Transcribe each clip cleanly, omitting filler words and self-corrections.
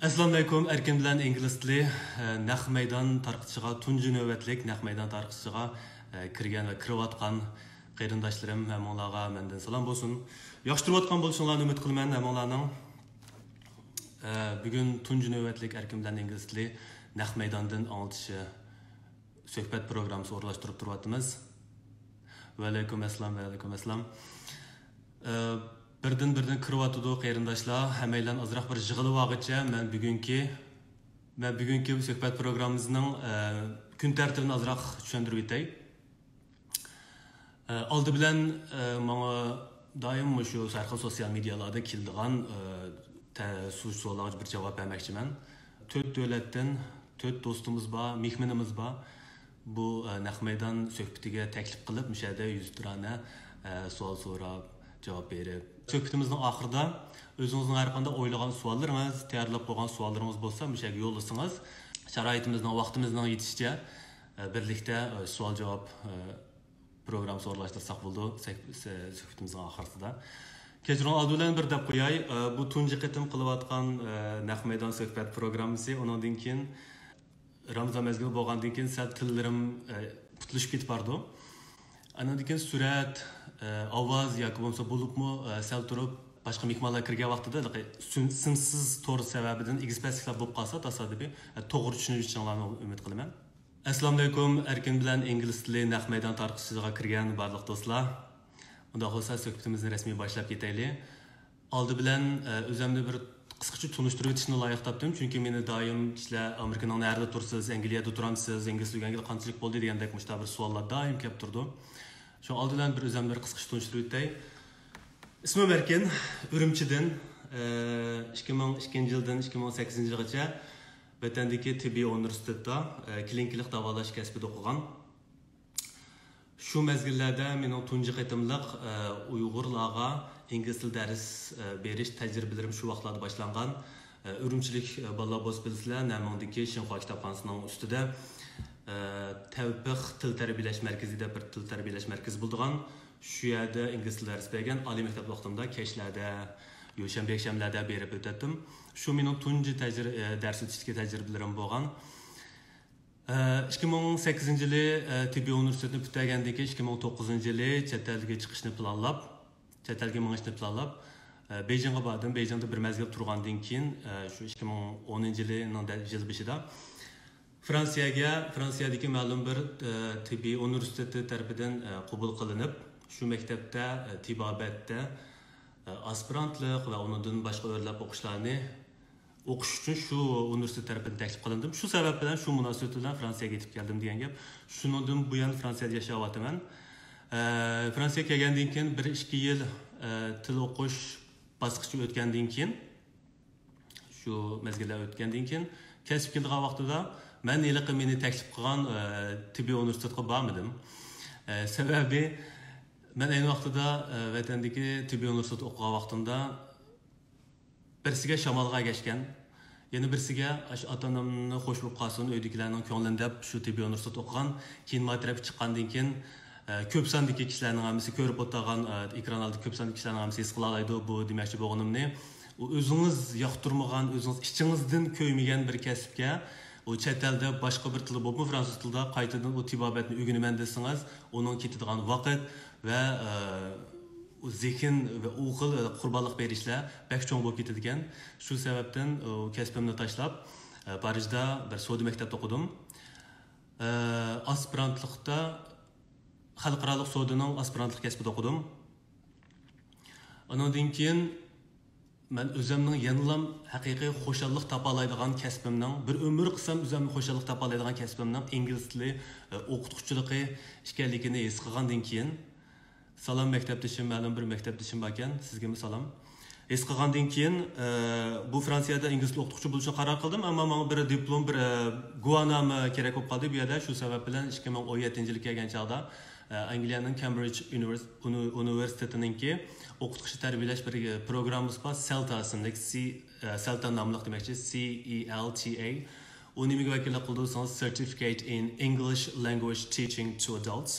Assalomu alaykum. Erkin bilan ingliz tili naq maydon tarqatishiga tunji navbatlik naq maydon tarqatishiga kirgan va kirayotgan qarindoshlarim hammalarga mendan salom bo'lsin. Yaxshi turayotgan bo'lishinglarni umid qilaman hammalarning. Bugun tunji navbatlik Erkin bilan ingliz tili naq maydondan anglatishi suhbat programmasi o'rlashtirib turyapmiz. Va alaykum assalom. Birden kırıvatıdı qeyrindaşlar. Həməylə azraq bir jığılı vaqıtça mən bugünkü söhbət proqramımızın gün tərtibini azraq düşündürüb etək. Aldı bilən mənə daim şu sərxi sosial medialarda kildiğən suallarga bir cavab verməkçimən. 4 dövlətdən 4 dostumuz var, mehmanımız var. Bu naq meydan söhbətiga təklif qılıb müşədə 100 turana sual sorab cevap verib. Söhbətimizin axırda özünüzün hər qanda oylagan suallarınız, tayyorlab qo'ygan suallarınız bo'lsa, müşəyə yollasınız. Şəraitimizin, vaqtimizin yetişicə birlikdə sual-cavab proqramı so'rlashtirsak bo'ldi söhbətimizin axırında. Keçirin aldılan bir dəb qo'yay. Bu tunji qitim qilayotgan naq maydon söhbət proqramısı, ondan keyin Ramazan mezgili bo'lgandan keyin sal tillarim putlashib ketib bardi. Andan keyin surat, ovoz yoki bo'lmasa bo'libmi sal turib boshqa mehmonlar kirgan vaqtida simsiz to'g'ri sababidan egizpasliklar bo'lib qolsa tasodifiy to'g'ri tushunishinglarni umid qilaman. Assalomu alaykum. Erkin bilan ingliz tili naq maydon tarqatishiga kirgan barliq do'stlar. Unda bo'lsa suhbatimizni rasmiy boshlab ketaylik. Oldi bilan o'zimni bir qisqacha tunishtirib o'tishni loyiq topdim, chunki meni doim kishilar Amerikaning narida tursiz, Angliyada turamsiz, ingliz o'rgangan qanchalik bo'ldi degandek mushta bir savollar doim kelib turdi. Şu aldılan bir özümleri qisqacha tunishtirib o'tay. İsmim Erkin, Ürümchidan 2002 yildan 2008 yilgacha Vatandagi tibbiy universitetda klinikalik davolash kasbida o'qigan. Shu mezgillarda mening tunji qitimliq Uyg'urlarga ingliz tili dars berish tajribalarim shu vaqtlarda boshlangan. Ürümchilik bolalar bo'lsa bilsizlar, Namangdagi Shinxo kitobxonasining ustida Tevfiq til tarbiyalash markazida bir til tarbiyalash markazi bo'lgan. Shu yerda ingliz tili dars bergan. Oliy maktab vaqtimda kechlarda, yakshanba-yakshanbalarda berib o'tadim. Shu mening tunji dars o'tishga tajribalarim bo'lgan. 2008 yili tibbiy universitetni bitagandan keyin 2009 yili chet elga chiqishni planlab, chet elga minishni planlab Beijingga bordim. Beijingda bir mezgil turgandan keyin shu 2010 yil beshida Fransiyadagi ma'lum bir tibbiy universiteti tarafidan qabul qilinib, shu maktabda tibobatda aspirantlik va undan boshqa o'rlab o'qishlarni o'qish uchun shu universitet tarafidan taklif qilindim. Shu sabab bilan shu munosabat bilan Fransiyaga yetib keldim degan gap. Shundan buyon Fransiyada yashayapman. Fransiyaga kelgandan keyin 1-2 yil til o'qish bosqichi o'tgandan keyin shu mezgillar o'tgandan keyin kasb kelgan vaqtida men iliqi meni taklif qilgan tibbiy universitetga bormadim. Sababi men ayni vaqtida vatandagi tibbiy universitet o'qigan vaqtimda birsiga shamolga agashgan, yana birsiga ota-onamni xo'sh bo'lib qolsin, uydagilarning ko'nglini deb shu tibbiy universitet o'qigan. Keyin matrab chiqqandan keyin ko'p sondagi kishilarning hammasi ko'rib o'tirgan ekran oldida ko'p sondagi kishilarning hammasi his qila oladi bu demoqchi bo'lganimni. O'zingiz yoqtirmagan, o'zingiz ichingizdan ko'ymagan bir kasbga o chet elda boshqa bir til bo'lib, fransuz tilida qaytadan o tibobatni o'rganaman desangiz, uning ketadigan vaqt va o zehn va u xil qurbonlik berishlar bak cho'ng bo'lib ketadigan. Shu sababdan kasbimni tashlab Parijda bir savdo maktabida o'qidim. Aspirantlikda xalqaro savdoning aspirantlik kasbida o'qidim. Undan keyin men o'zimning yanılam haqiqiy xo'shallik topa oladigan kasbimning, bir umr qilsam o'zimning xo'shallik topa oladigan kasbimning ingliz tili o'qituvchiligi ekanligini his qilgandan keyin salom maktabdashim, ma'lum bir maktabdashim bor ekan, sizga salom. His qilgandan keyin bu Fransiyada ingliz tili o'qituvchi bo'lishni qaror qildim, ammo menga bir diplom, bir guvohnoma kerak bo'lib qoldi bu yerda. Shu sabab bilan 2017-yilga kelgan chaqda Angliyaning Cambridge universitetininki o'qituvchi tarbiyalash bir programmasi bor, CELTA ismli, CELTA nomli demakchi, CELTA. U nimaga vakillik qildi desangiz, Certificate in English Language Teaching to Adults.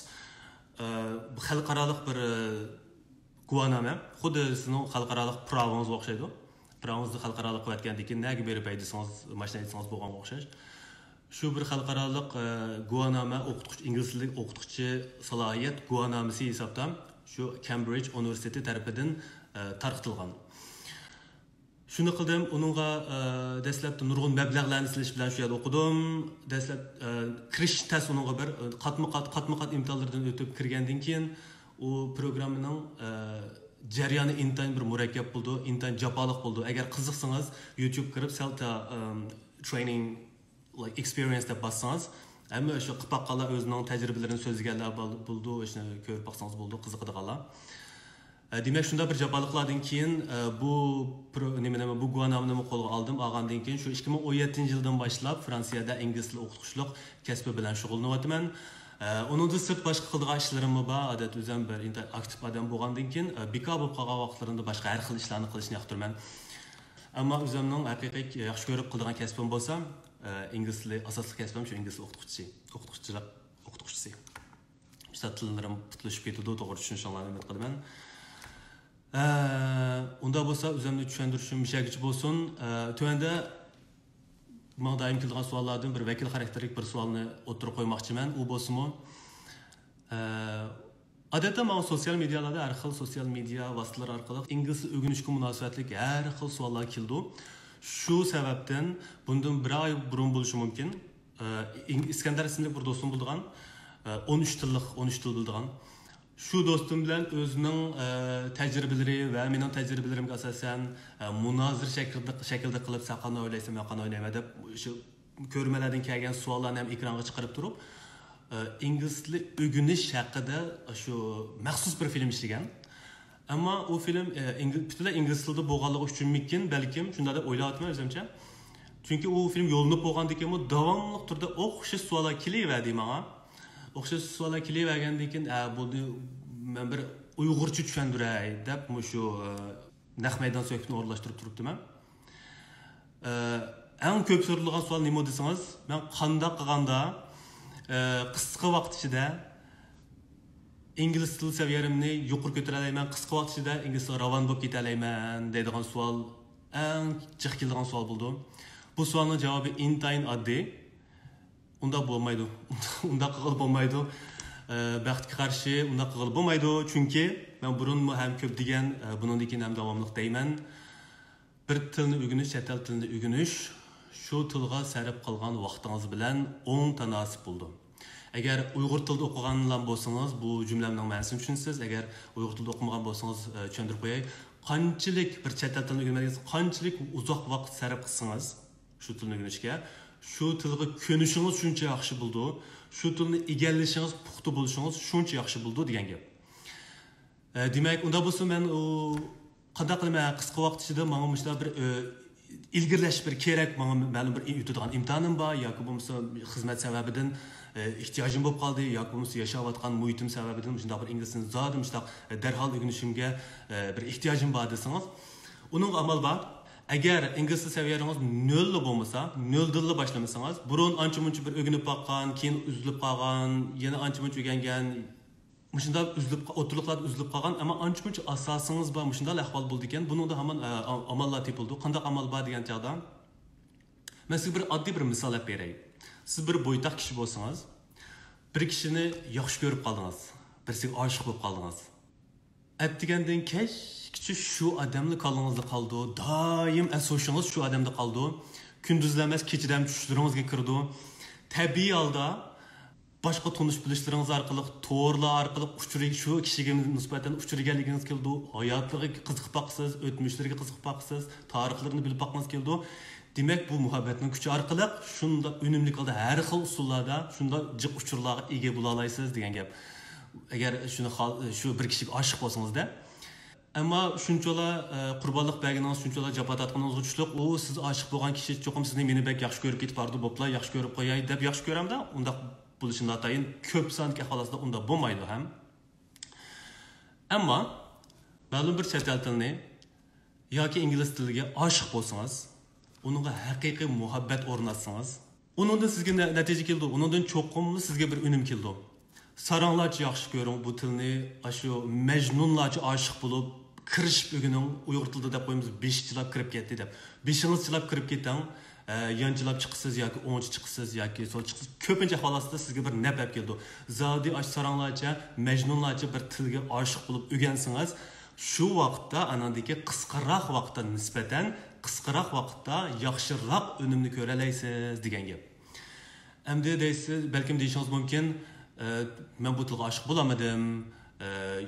Xalqaro bir guvohnoma, xuddi sizning xalqaro pravongiz o'xshaydi. Biringizni xalqarалық qilayotgandan keyin nega berib aytsangiz, mashina aytsangiz bo'lganga o'xshash. Shu bir xalqarалық guvohnoma o'qituvchi, ingliz tilli o'qituvchi salohiyat guvohnomasi hisobdan shu Cambridge universiteti tarafidan tarqatilgan. Shuni qildim, uningga dastlabda nurg'un mablag'larni silish bilan shu yerda o'qidim. Dastlab kirish test uningga bir qatma-qat imtihonlardan o'tib kirgandan keyin u programmaning jarayoni intayin bir murakkab bo'ldi, intayin jafoliq bo'ldi. Agar qiziqsangiz YouTube kirib salta training like experience deb bassangiz, hamma o'sha qilib o'zining tajribalarini so'zlaganlar bo'ldi, o'shani ko'rib baqsangiz bo'ldi, qiziqadiganlar. Demak, shunda bir jafoliqlardan keyin bu guvohnomani qo'lga oldim. Olgandan keyin shu 2017-yildan boshlab Fransiyada ingliz tili o'qituvchilik kasbi bilan shug'ullanyapman. Uningdan sirt boshqa qiladigan ishlarim bor. Odat o'zim bir aktiv odam bo'lgandan keyin bekor bo'lib qolgan vaqtlarimda boshqa har xil ishlarni qilishni yoqtiraman. Ammo o'zimning haqiqiy yaxshi ko'rib qiladigan kasbim bo'lsa, ingliz tili asosli kasbim shu ingliz o'qituvchisi. Shu tillarim putlashib ketdi, to'g'ri tushunishinglarni umid qilaman. Unda bo'lsa o'zimni tushuntirishim mishagichi bo'lsin. Tuanda men doim kelgan savollardan bir vakil xarakterlik bir savolni o'tirib qo'ymoqchiman. U bo'lsa-mu odatda men sotsial medialarda har xil sotsial media vositalari orqali ingliz o'rganishga munosabatli har xil savollar keldi. Shu sababdan bundan bir oy burun bo'lishi mumkin. Iskandar ismli bir do'stim bo'lgan, 13 til bildigan. Shu do'stim bilan o'zining tajribalari va mening tajribalarimga asosan munozir shaklda qilib saqani o'ylaysam, yoqani o'ylayman deb shu ko'rmalardan kelgan savollarni ham ekranga chiqarib turib, ingliz tili o'rganish haqida shu maxsus bir film ishlagan. Ammo u film butunlay ingliz tilida bo'lganligi uchunmikin, balkim shunday deb o'ylayapman o'zimcha. Chunki u film yo'linib bo'lgandan keyin davomli turda o'xshash savollar kelaverdi menga. O'xshash savollar kelavergandan keyin buni men bir uyg'urcha tushuntiray deb shu naq maydon suhbatini o'rlashtirib turibdiman. Eng ko'p so'ralgan savol nima desangiz, men qanday qilganda qisqa vaqt ichida ingliz tili saviyamni yuqori ko'tara olaman, qisqa vaqt ichida ingliz tili ravon bo'lib keta olaman deydigan savol eng jiq kelgan savol bo'ldi. Bu savolning javobi intayin oddiy. Unda bo'lmaydi. Unda qilib bo'lmaydi. Baxtga qarshi unda qilib bo'lmaydi, chunki men burun ham ko'p degan, bundan keyin ham davomli deyman. Bir tilni o'rganish, chet el tilini o'rganish shu tilga sarf qilgan vaqtingiz bilan o'ng tanasib bo'ldi. Agar uyg'ur tilida o'qiganlar bo'lsangiz, bu jumlamning ma'nosini tushunsiz. Agar uyg'ur tilida o'qimagan bo'lsangiz, tushuntirib qo'yay. Qanchalik bir chet el tilini o'rgansangiz, qanchalik uzoq vaqt sarf qilsangiz shu tilni o'rganishga, shu tilga ko'nishingiz shuncha yaxshi bo'ldi. Shu tilni egallashingiz, puxta bo'lishingiz shuncha yaxshi bo'ldi degan gap. Demak, unda bo'lsa men qanday qilman qisqa vaqt ichida menga mushlar bir ilgirlash bir kerak, menga ma'lum bir yutadigan imtihonim bor yoki bo'lmasa xizmat sababidan ehtiyojim bo'lib qoldi yoki bo'lmasa yashayotgan muhitim sababidan shunday bir ingliz tilini zodim shunday darhol o'rganishimga bir ehtiyojim bor desangiz, uning amal bor. Agar ingliz tili saviyangiz 0 bo'lmasa, 0 boshlamasangiz, burun ancha-muncha bir o'rganib qo'ygan, keyin uzilib qolgan, yana ancha-muncha o'rgangan, shunday o'tirliqlarda uzilib qolgan, ammo ancha-muncha asosingiz bor, shunday ahvol bo'ldi ekan. Buningda hamon amallar tepildi. Qanday amal bor degan chog'da men sizga bir oddiy bir misol beray. Siz bir bo'ytaq kishi bo'lsangiz, bir kishini yaxshi ko'rib qoldingiz, birisiga oshiq bo'lib qoldingiz. Aytgandan keyin kishi shu odamni qalbingizda qoldi, doim asoshingiz shu odamda qoldi. Kunduzlar emas, kechada ham tushlaringizga kirdi. Tabiiy holda boshqa tonish bilishlaringiz orqali, to'rlar orqali uchirib shu kishiga nisbatan uchirganligingiz keldi. Hayotiga qiziqib boqsiz, o'tmishlariga qiziqib boqsiz, tarixlarini bilib boqmangiz keldi. Demak, bu muhabbatning kuchi orqali shunda unumli holda har xil usullarda shunda jiq uchurlarga ega bo'la olasiz degan gap. Agar shu bir kishiga oshiq bo'lsangiz-da, ammo shunchalar qurbonlik berganingiz, shunchalar jafo tortganingiz uchunlik, u siz oshiq bo'lgan kishi cho'qim sizni meni bek yaxshi ko'rib ketib bordi, bo'plar, yaxshi ko'rib qo'yay deb yaxshi ko'ramda, unda bo'lishini atayin ko'p sonli holatda unda bo'lmaydi ham. Ammo ma'lum bir chet el tilini yoki ingliz tiliga oshiq bo'lsangiz, uningga haqiqiy muhabbat o'rnatsangiz, uningdan sizga natija keldi, uningdan cho'qimli sizga bir unum keldi. Saranglarcha yaxshi ko'ring bu tilni, shu majnunlarcha oshiq bo'lib, kirishib o'gining uyg'ur tilida deb qo'yamiz beshchilab kirib ketdi deb beshingichilab kirib keting yanchilab chiqsiz yoki o'ngchi chiqsiz yoki so'l chiqsiz ko'pincha holatda sizga bir naf olib keldi zodi saranglarcha majnunlarcha bir tilga oshiq bo'lib o'rgansangiz shu vaqtda anandagi qisqaroq vaqtda nisbatan qisqaroq vaqtda yaxshiroq unumni ko'ra olasiz degan gap endi deysiz balkim deyishingiz mumkin men bu tilga oshiq bo'lamadim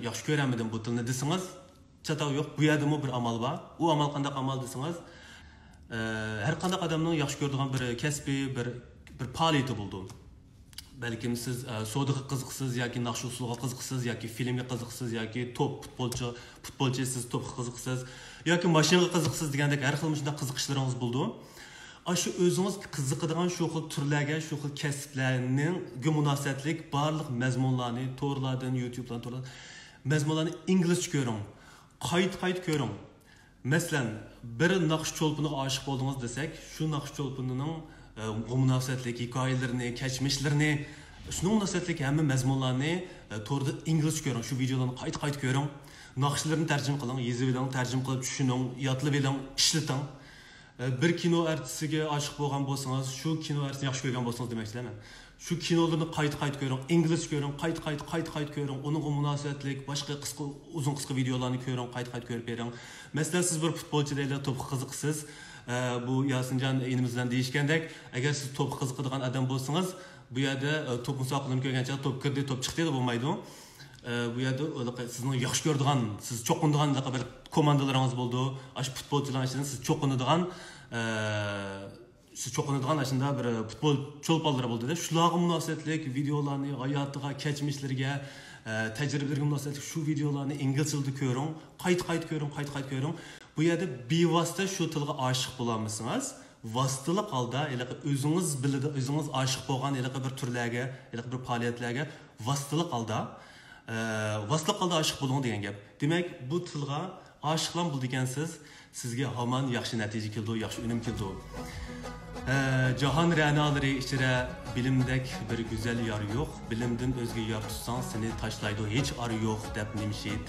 yaxshi ko'ramadim bu tilni desangiz chatoq yo'q bu yerdami bir amal bor u amal qanday amal desangiz har qanday odamning yaxshi ko'radigan bir kasbiy bir faoliyati bo'ldi balkim siz savdoga qiziqsiz yoki naqsh usulga qiziqsiz yoki filmga qiziqsiz yoki top futbolchi siz topga qiziqsiz yoki mashinaga qiziqsiz degandek har xil shunday qiziqishlaringiz bo'ldi shu o'zingiz qiziqadigan shu xil turlarga shu xil kasblarning munosabatlik barliq mazmunlarni to'rlardan youtubedan mazmunlarni inglizcha ko'ring qayt ko'ring masalan bir naqsh cho'lpiniga oshiq bo'ldingiz desak shu naqsh cho'lpinining munosabatlik hikoyalarini kechmishlarini shunga munosabatlik hamma mazmunlarni to'rda inglizcha ko'ring shu videolarni qayt ko'ring naqshlarni tarjima qiling yezib oling tarjima qilib tushuning yodlab oling ishlating bir kino artistiga oshiq bo'lgan bo'lsangiz shu kino artistini yaxshi ko'rgan bo'lsangiz demoqchiman shu kinolarni qayt ko'ring inglizcha ko'ring qayt ko'ring uning munosabatlik boshqa uzun qisqa videolarni ko'ring qayt ko'rib bering masalan siz bir futbolchi deylik to'pga qiziqsiz bu Yasinjon inimizdan deyishgandek agar siz to'pga qiziqadigan odam bo'lsangiz bu yerda to'p musobaqalarni ko'rgancha to'p kirdi to'p chiqdi deb bo'lmaydi bu yerda sizni yaxshi ko'radigan siz cho'qinadigan bir komandalaringiz bo'ldi shu futbolchilar ichidan siz cho'qinadigan shunda bir futbol cho'lponlari bo'ldida shularga munosabatlik videolarni hayotiga kechmishlariga tajribalariga munosabatlik shu videolarni ingliz tilida ko'ring qayt ko'ring bu yerda bevosita shu tilga oshiq bo'lolmasangiz vositali holda o'zingiz biladi o'zingiz oshiq bo'lgan bir turlarga bir faoliyatlarga vositali holda oshiq bo'ling degan gap demak bu tilga oshiqlan bo'lgansiz sizga hamon yaxshi natija keldi yaxshi unum keldi jahon ra'nolari ichida bilimdek bir go'zal yor yo'q bilimdan o'zga yor tutsang seni tashlaydi hech or yo'q deb nimshid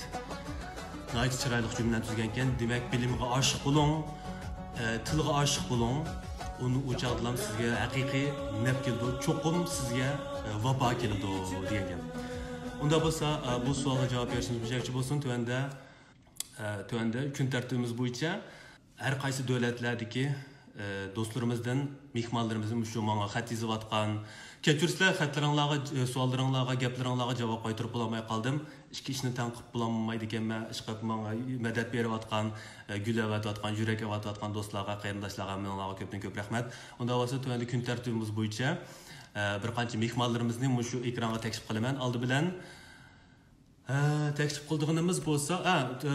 nayt chiroyli jumla tuzgan ekan demak bilimga oshiq bo'ling tilga oshiq bo'ling uni o'chaqlam sizga haqiqiy naf keldi cho'qim sizga vabo keldi degan gap unda bo'lsa bu savolga javob berishimiz kerakchi bo'lsin tuanda kun tartibimiz bo'yicha har qaysi davlatlardagi do'stlarimizdan mehmonlarimizdan shu menga xat yozayotgan kechirsizlar xatlaringlarga savollaringlarga gaplaringlarga javob qaytarib bo'lmay qoldim ikki ishni tanqib bo'lolmaydi ekanman ishqab menga madad berayotgan gulavatayotgan yurak avatayotgan do'stlarga qarindoshlarga menlarga ko'pdan ko'p rahmat unda bo'lsa tuanda kun tartibimiz bo'yicha bir qancha mehmonlarimizni shu ekranga taklif qilaman oldi bilan taklif qilganimiz bo'lsa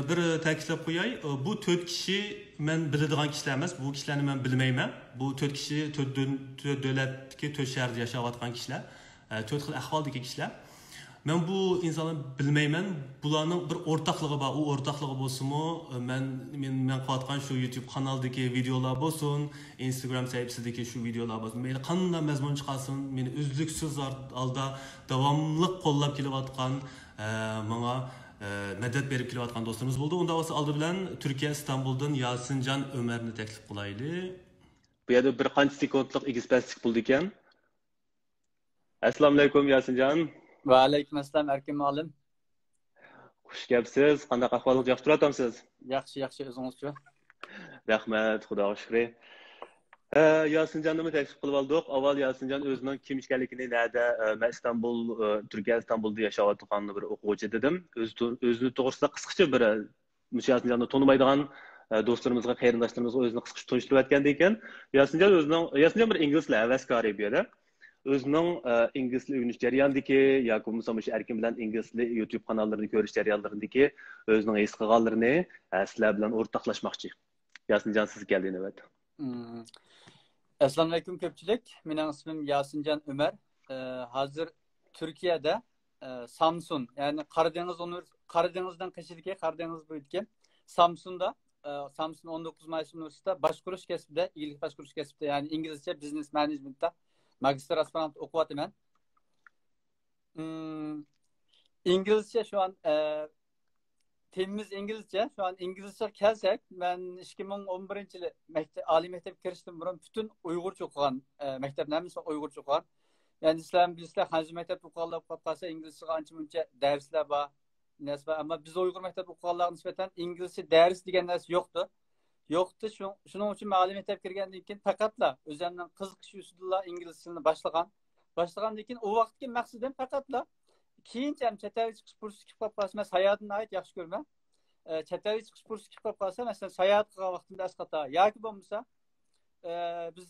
bir ta'kidlab qo'yay bu 4 kishi men biladigan kishilar emas bu kishilarni men bilmayman bu 4 kishi 4 davlatdagi 4 shaharda yashayotgan kishilar 4 xil ahvoldagi kishilar men bu insonlarni bilmayman bularning bir o'rtoqligi bor u o'rtoqligi bo'lsinmi men qilayotgan shu YouTube kanaldagi videolar bo'lsin Instagram sahifasidagi shu videolar bo'lsin meni qanday mazmun chiqarsin meni uzluksiz holda davomli qo'llab kelayotgan menga madad berib kelayotgan do'stlarimiz bo'ldi unda bo'lsa oldi bilan Turkiya Istanbuldan Yasinjon Umarni taklif qilaylik bu yerda bir qancha sekundlik egizpastlik bo'ldi ekan assalomu alaykum Yasinjon va alaykum assalom Erkin muallim xush kelibsiz qanday ahvolingiz yaxshi turatamsiz yaxshi o'zingizchi rahmat xudoga shukr Yasinjonni taklif qilib oldik avval Yasinjon o'zining kim ekanligini nerda men Turkiya Istanbulda yashayotgan bir o'quvchi dedim o'zini to'g'risida qisqacha bir Yasinjonni tonimaydigan do'stlarimizga qarindoshlarimizga o'zini qisqacha tunishtirib o'tganda ekan Yasinjon bir ingliz tili havaskori bu yerda o'zining ingliz tili o'rganish jarayonidagi yoki bo'lmasa shu Erkin bilan ingliz tili YouTube kanallarını ko'rish jarayonlaridagi o'zining his qilganlarini sizlar bilan o'rtoqlashmoqchi Yasinjon siz keldingiz evet Assalomu alaykum ko'pchilik mening ismim Yasinjon Umar hozir Turkiyada Samsun ya'ni Qaradenizdan qishidagi Qaradeniz bo'yidagi Samsunda Samsun 19 Mayıs Üniversitesi'nde başkuruş kesbide, iyilik başkuruş kesbide yani İngilizce Business Management'ta magister aspirant okuyatımen. İngilizce şu an temimiz İngilizce. Şu an İngilizce kelsek, ben 2011 yılı Ali mektep kiriştim burun bütün Uygurca okuyan mekteplerimiz Uygurca okuyan. Yani sizler bizler hangi mektep okuyanlar kalsa İngilizce anca muncha dersler var. Ama biz Uygur mektep okuyanlar nispeten İngilizce ders degan narsa yoktu. Yoktu. Şunun için Ali mektep kirgandan keyin faqatla o'zimning qiziqish ustida inglizcani boshlagan. Boshlagandan keyin u vaqtki maqsadim faqatla keyinchalik chet elga chiqish kursi kelib qolsa, men sayohatni ayt yaxshi ko'raman. Chet elga chiqish kursi kelib qolsa, masalan, sayohat qilgan vaqtimda asqata yoki bo'lmasa, biz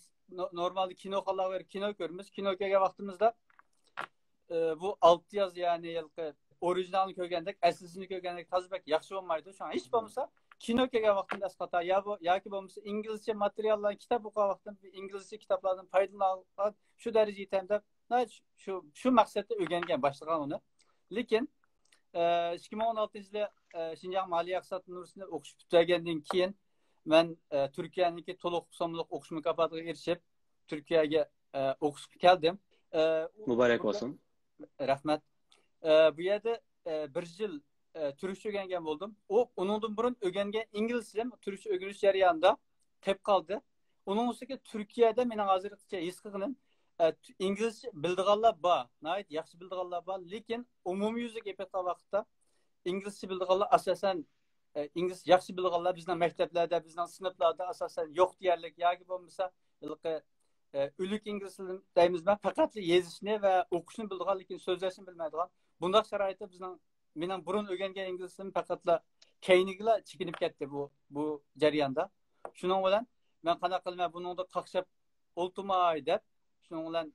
normalde kino kino görmüş. Kino kelgan vaqtimizda bu 6 yaz yani yılqi orijinalini ko'rgandek, aslisini ko'rgandek tazbek yaxshi bo'lmaydi. Şu an hiç bo'lmasa kino kelgan vaqtimda asqata yoki bo'lmasa inglizcha materiallar, kitob o'qigan vaqtimda inglizcha kitoblardan foydalanib shu darajaga yetamda şu maqsadda o'rgangan boshlagan uni. Lekin 2016 yılda Şinjan Maliye Aksat Üniversitesi'nde o'qish tugagandan keyin men Türkiye'deki to'liq somliq o'qish mukofotiga erishib Türkiye'ga o'qishga keldim. Muborak bo'lsin. Rahmat. Bu yerda bir yil turkcha o'rgangan bo'ldim. Uningdan burun o'rgangan inglizcem turkcha o'rganish jarayonida qolib qoldi. Uning ustiga Turkiyada mening hozirgacha his qilganim İngilizce bildiğanlar bor, nəhayət yaxşı bildiğanlar bor, lekin umumyüzlük epeytən vaqtda İngilizce bildiğanlar asasen İngilizce yaxşı bildiğanlar bizning maktablarda, bizning sinflarda asasen yo'q deyarlik yoki bo'lmasa ülük ingliz deymiz ben faqat yezishni va o'qishni bildiğan lekin so'zlashni bilmaydigan. Bundaq sharoitda bizning mening burun o'rgangan inglizim faqatla keyingilar chekinib ketdi bu jarayonda. Shuning bilan men qanaqa qilmay buningda qaqshab o'ltirmay deb Şunun olan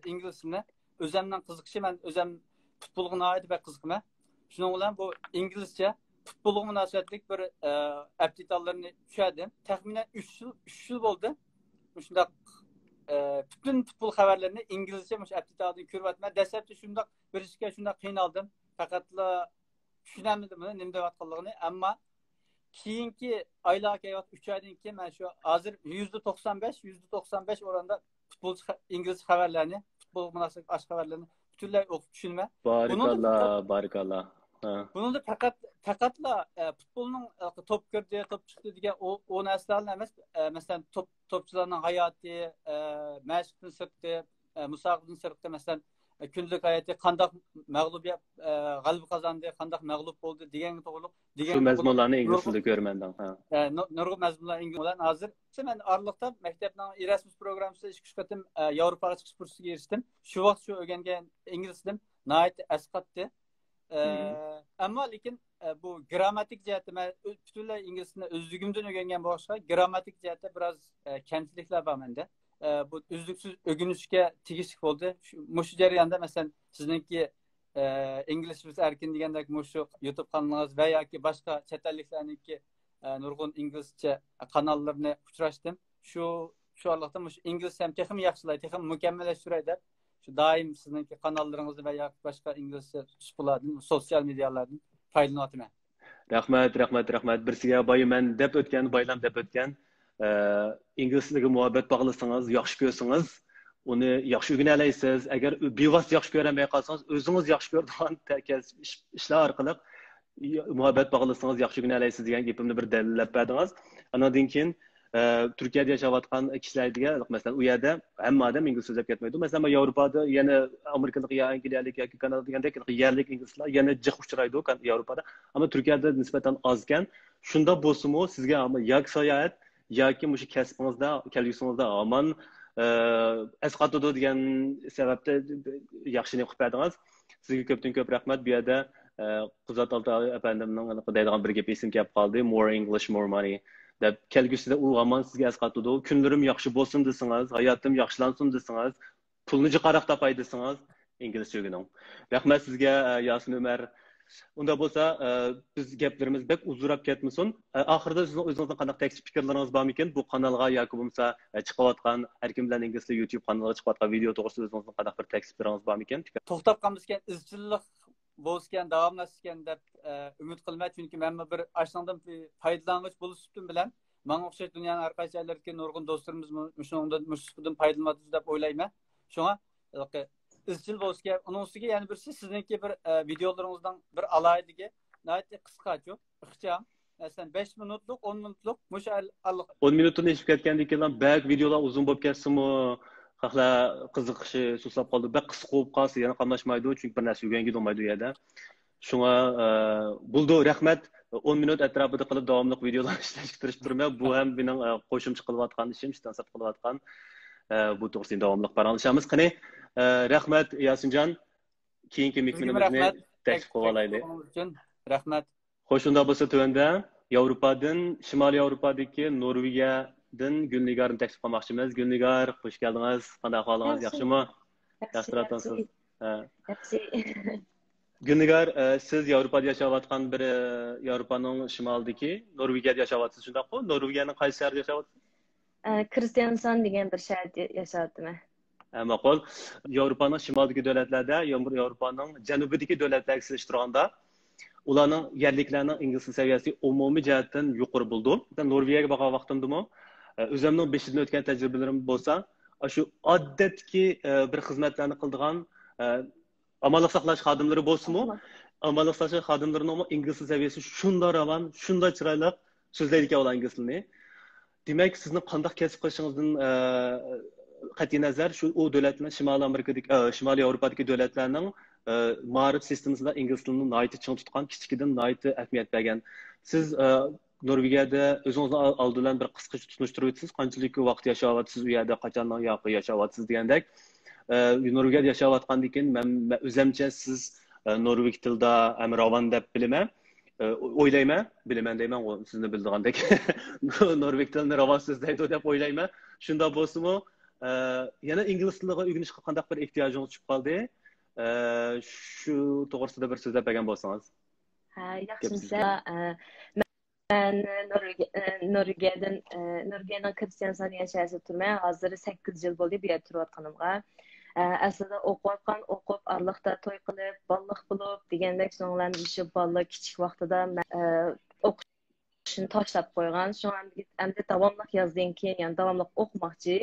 İngilizcini özümden qiziqishi, ben özüm futbolga nəhayət və qiziqman. Şunun olan bu İngilizce futbolga münasibətlik bir aptitallarını düşərdim. Təxminən 3 yıl oldu. Şundaq bütün futbol xəbərlərini İngilizce aptitaldan görüb atma. Dəsəbdə şundaq bir işə şundaq qiynaldım. Faqatla düşünəmədim bunu nimdə vatqanlığını. Amma keyinki aylarga 3 aydan keyin men şu hazır %95 oranda futbol İngiliz haberlerini, futbol münasebet aşk haberlerini bütünler okup düşünme. Barikallah. Bunun da faqatla futbolun top gördüğü, top çıktı diye o neslerle mesela topçuların hayatı, məşqdən sırtı, musabaqadan sırtı mesela kündük hayatı, qandaq məğlubiyet, qalib qazandı, qandaq məğlub oldu degan to'g'riliq. Şu məzmunlarni ingliz tilida ko'rmandan. Nurg'un məzmunlar ingliz bilan hozir men Arliqda maktabning Erasmus programmasida 2-3 qatim Yevropaga chiqish kursiga erishdim. Shu vaqt shu o'rgangan ingliz tilim nihoyat asqatdi. Ammo lekin bu grammatik jihatda men butunlay ingliz tilini o'zligimdan o'rgangan boshqa grammatik jihatda biroz kamchiliklar bor menda. Bu uzluksiz o'rganishga tegishli bo'ldi. Shu jarayonda masalan sizningki İngiliz biz erkin degandek shu YouTube kanalingiz va yoki boshqa chet elliklarniki nurg'un İngilizce kanallarni uchrashdim. Shu Allohdan shu inglizcem texim yaxshilay, texim mukammallashtiray deb shu doim sizningki kanallaringizni va yoki boshqa inglizcha usullardan, sosyal medialardan foydalanyapman. Rahmat. Birsiga boyman deb o'tgan, baylam deb o'tgan. İngliz tiliga muhabbet bağlasanız, yaxshi ko'rsangiz, uni yaxshi o'rgana olasiz. Agar bevosita yaxshi ko'ramay qolsangiz, o'zingiz yaxshi ko'radigan ishlar orqali muhabbet bağlasanız yaxshi o'rgana olasiz degan gapimni bir dalillab berdingiz. Andan keyin Turkiyada yashayotgan kishilarga, masalan, u yerda hamma odam ingliz so'zlab ketmaydi. Masalan, Yevropada yana Amerikalik yoki Angliyalik yoki Kanada degandek yerlik inglizlar yana jiq uchraydi Yevropada. Ammo Turkiyada nisbatan ozgan. Shunda bo'lsa-mu sizga yoki sayohat yoki mushu kasbingizda, kelgusingizda aman asqatadi degan sababda yaxshini qilib berdingiz. Sizga ko'pdan ko'p rahmat. Bu yerda Quzat Altay efendimning deydigan bir gap esim kelib qoldi. More English, more money. Deb kelgusida u aman sizga asqatadi. Kunlarim yaxshi bo'lsin desangiz, hayotim yaxshilansin desangiz, pulni jiqaroq topay desangiz, inglizcha o'rganing. Rahmat sizga Yasin Umar. Unda bo'lsa biz gaplarimiz bek uzurab ketmasin. Oxirida sizning o'zingizning qanday taklif fikrlaringiz bormi ekan bu kanalga yoki bo'lmasa chiqayotgan har kim bilan ingliz tili YouTube kanaliga chiqayotgan video to'g'risida o'zingizning qanday bir takliflaringiz bormi ekan? To'xtab qolmiz ekan, izchillik bo'lgan, davomlashgan deb umid qilmayman, chunki men bir ashundan foydalang'ich bo'lishim bilan menga o'xshash dunyoning har qaysi joylaridagi nurg'un do'stlarimiz shundan foydalanyapti deb o'ylayman. Shunga izchil bo'lsa, uning ustiga yana bir sizningki bir videolaringizdan bir alaydiga nayt qisqachu. Ixcham. Mesela 5 minutluk, 10 minutluk muş allık. 10 minutunu işip ketkendik lan bak videolar uzun bolup ketsimi haqla qiziqishi susab qoldi. Bak qisqa bo'lib qolsa yana qamlashmaydi çünkü bir narsa o'rgangga bo'lmaydi u yerda. Shunga buldu rahmat 10 minut atrofida qilib davomli videolar ishlashga tirishtirma. Bu ham mening qo'shimcha qilayotgan ishim, ishdan sirт qilayotgan bu to'g'risida davomli paranglashamiz. Qani rahmat Yasinjon. Keyingi mikrofonimizni taklif qilib olaylik. Rahmat. Xo'sh, unda bo'lsa tuvanda Yevropadan, Shimoliy Yevropadagi Norvegiyadan Gulnigarni taklif qilmoqchimiz. Gulnigar, xush keldingiz. Qanday ahvolingiz? Yaxshimi? Yaxshi turibsiz. Yaxshi. Gulnigar, siz Yevropada yashayotgan bir Yevropaning shimolidagi Norvegiyada yashayapsiz, shundaqmi? Norvegiyaning qaysi shahrida yashayapsiz? Kristiansand degan bir shaharda yashayapman. Ma'qul. Yevropaning shimolidagi davlatlarda, Yevropaning janubidagi davlatlarga solishtirganda ularning yerliklarning ingliz tili saviyasi umumiy jihatdan yuqori bo'ldi. Norvegiyaga borgan vaqtimdimi, o'zimning beshidan o'tgan tajribalarim bo'lsa, shu odatdagi bir xizmatlarni qildigan amallik saqlash xodimlari bo'lsa-mu, amallik saqlash xodimlarining ingliz tili saviyasi shunday ravon, shunday chiroyli so'zlaydi ekan ular ingliz tilini. Demak, sizning qanday kasb qilishingizdan qat'iy nazar shu u davlatlar Shimoliy Amerikadagi, Shimoliy Yevropadagi davlatlarning ma'rif sistemasida ingliz tilini nihoyatda ching tutgan, kichkidan nihoyatda ahamiyat bergan. Siz Norvegiyada o'zingizni oldidan bir qisqacha tunishtirib o'tasiz, qanchalik vaqt yashayapsiz u yerda, qachondan yoqqa yashayapsiz degandek. Norvegiyada yashayotgandan keyin men o'zimcha siz norveg tilida ravon deb bilaman. O'ylayman, bilaman deyman, sizni bildigandek. Norveg tilini ravon so'zlaydi deb o'ylayman. Shunda bo'lsa-mu, yana ingliz tilini o'rganishga qanday bir ehtiyojingiz tushib qoldi? Shu to'g'risida bir so'zlab bergan bo'lsangiz. Ha, yaxshimisiz. Men Norvegiyadan Kristiansand yashayapman turman. Hozir 8 yil bo'ldi bu yerda turayotganimga. Aslida o'qib, arliqda to'y qilib, balliq bo'lib degandek so'nglarni shu balliq kichik vaqtida o'qishni tashlab qo'ygan. Shunga endi davomli yozdan keyin yana davomli o'qimoqchi.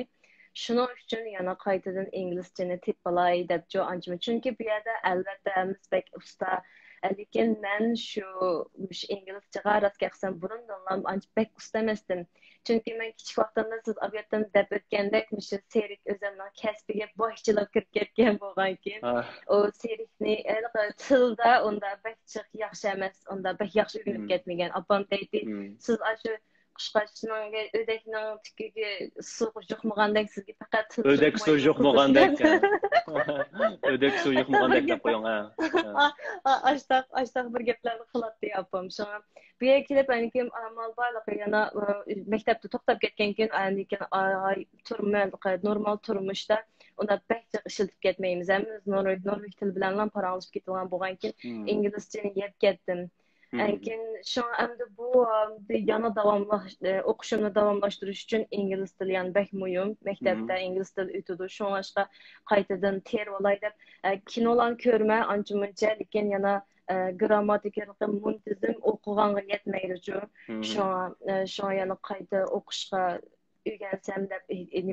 Shuning uchun yana qaytadan inglizchani tepalay deb anchimi. Chunki bu yerda albatta misbek usta, lekin men shu inglizchaga rostga qilsam burundan ancha bek usta emasdim. Chunki men kichik vaqtimda siz obyektdan deb o'tgandek shu serik o'zimning kasbiga boshchilik kirib ketgan bo'lgan keyin u serikni tilda unda bek yaxshi emas, unda bek yaxshi o'rganib ketmagan. Opam deydi, siz shu qushqachning o'dakning tikiga suv yo'qmagandek sizga faqat o'dak suv yo'qmagandek o'dak suv yo'qmagandek deb qo'ying. Ashtaq bir gaplarni qiladi opam. Shunga bu yerga kelib anikim amal borliq yana maktabda to'xtab ketgan keyin anikim normal turmushda unda bakcha ishlatib ketmaymiz. Biz norveg tili bilan paranglashib ketgan bo'lgan keyin inglizchani yeb ketdim. Lekin şu anda bu yana o'qishimni davomlashtirish uchun ingliz tili yana bek muhim. Maktabda ingliz tili o'tadi. Shunga qaytadan tervolay deb kinolarni ko'rma ancha-muncha, lekin yana grammatikani muntazam o'qiganga yetmaydi. Shunga yana qayta o'qishga o'rgansam deb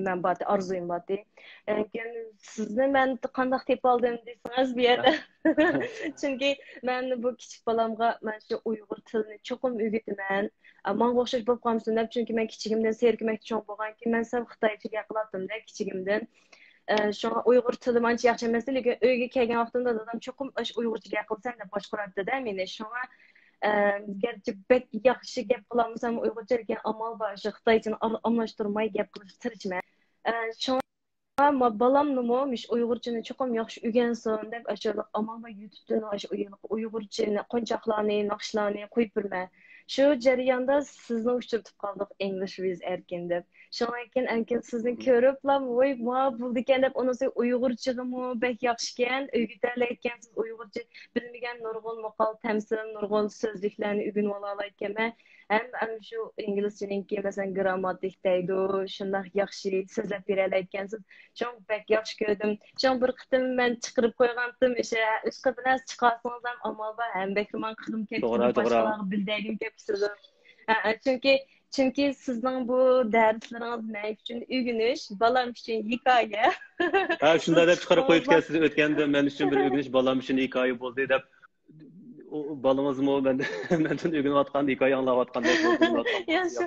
men bor, orzuyim bor. Lekin sizni men qanday deb oldim desangiz bu yerda. Chunki men bu kichik bolamga men shu uyg'ur tilini cho'qim o'rgataman. Menga o'xshash bo'lib qolmasin deb, chunki men kichigimdan serkimak cho'ng bo'lganki, men ham xitoychaga qiladim-da kichigimdan. Shunga uyg'ur tilim ancha yaxshi emas, lekin uyga kelgan vaqtimda dadam cho'qim uyg'urchaga qilsam deb boshqaradi-da meni. Shunga gerçi bek yaxshi gap qilmasam uyg'urcha lekin amal bor shu xitoychani almashtirmay gap qilishga tirishman. Shunga balamni uyg'urchani cho'qim yaxshi o'rgansin deb ashula amal va YouTube'dan uyg'urchani qo'nchoqlarni, naqshlarni qo'yib birman. Shu jarayonda sizni uchratib qoldik English with Erkin deb. Shundan keyin sizni ko'riblam, voy bu ekan deb uni uyg'urchagimi bek yaxshi ekan, o'rgatalayotgansiz uyg'urcha bilmagan nurg'un maqol, tamsil, nurg'un so'zliklarni o'rganib olayotganman. Ham shu inglizchaninki masalan grammatik deydi, shunday yaxshi so'zlab beralayotgansiz. Shun bek yaxshi ko'rdim. Shun bir qitim men chiqarib qo'ygandim, o'sha ishqi bilan chiqarsangiz ham amal bor, ham bekman qilim ketdi, boshqalarga bildaydim debsiz. Chunki sizning bu darslaringiz men uchun o'rganish, balam uchun hikoya. Ha, shunday deb chiqarib qo'yib etkasiz o'tganda men uchun bir o'rganish, balam uchun hikoya bo'ldi deb balangizmi mendan o'rganayotgan hikoya anglayotgandek Yaxshi,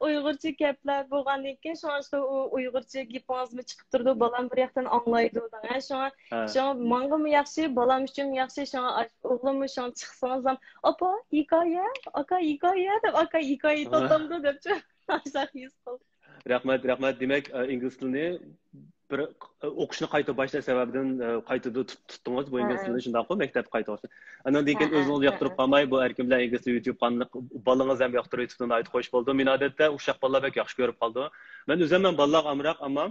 Uyg'urcha gaplar bo'lgandan keyin shunga u Uyg'urcha gapingizmi chiqib turdi, balam bir yoqdan anglaydi. Shunga menga yaxshi, balam uchun yaxshi, shunga o'g'limmi shunga chiqsangiz ham, "Opa, hikoya, aka hikoya" deb aka hikoya to'tamdi debchi. Rahmat. Demak, ingliz tilini bir o'qishni qayta boshlash sababidan qaytada tutdingiz. Bu ingliz tilini shunday qilib maktabga qayta boshlash. Andan keyin o'zingiz yoqtirib qolmay, bu erkimlar ingliz YouTube kanalini balangiz ham yoqtirib tutdini aytib qo'yish bo'ldi. Men odatda o'sha bolalar bek yaxshi ko'rib qoldi. Men o'zim bolalar amroq, ammo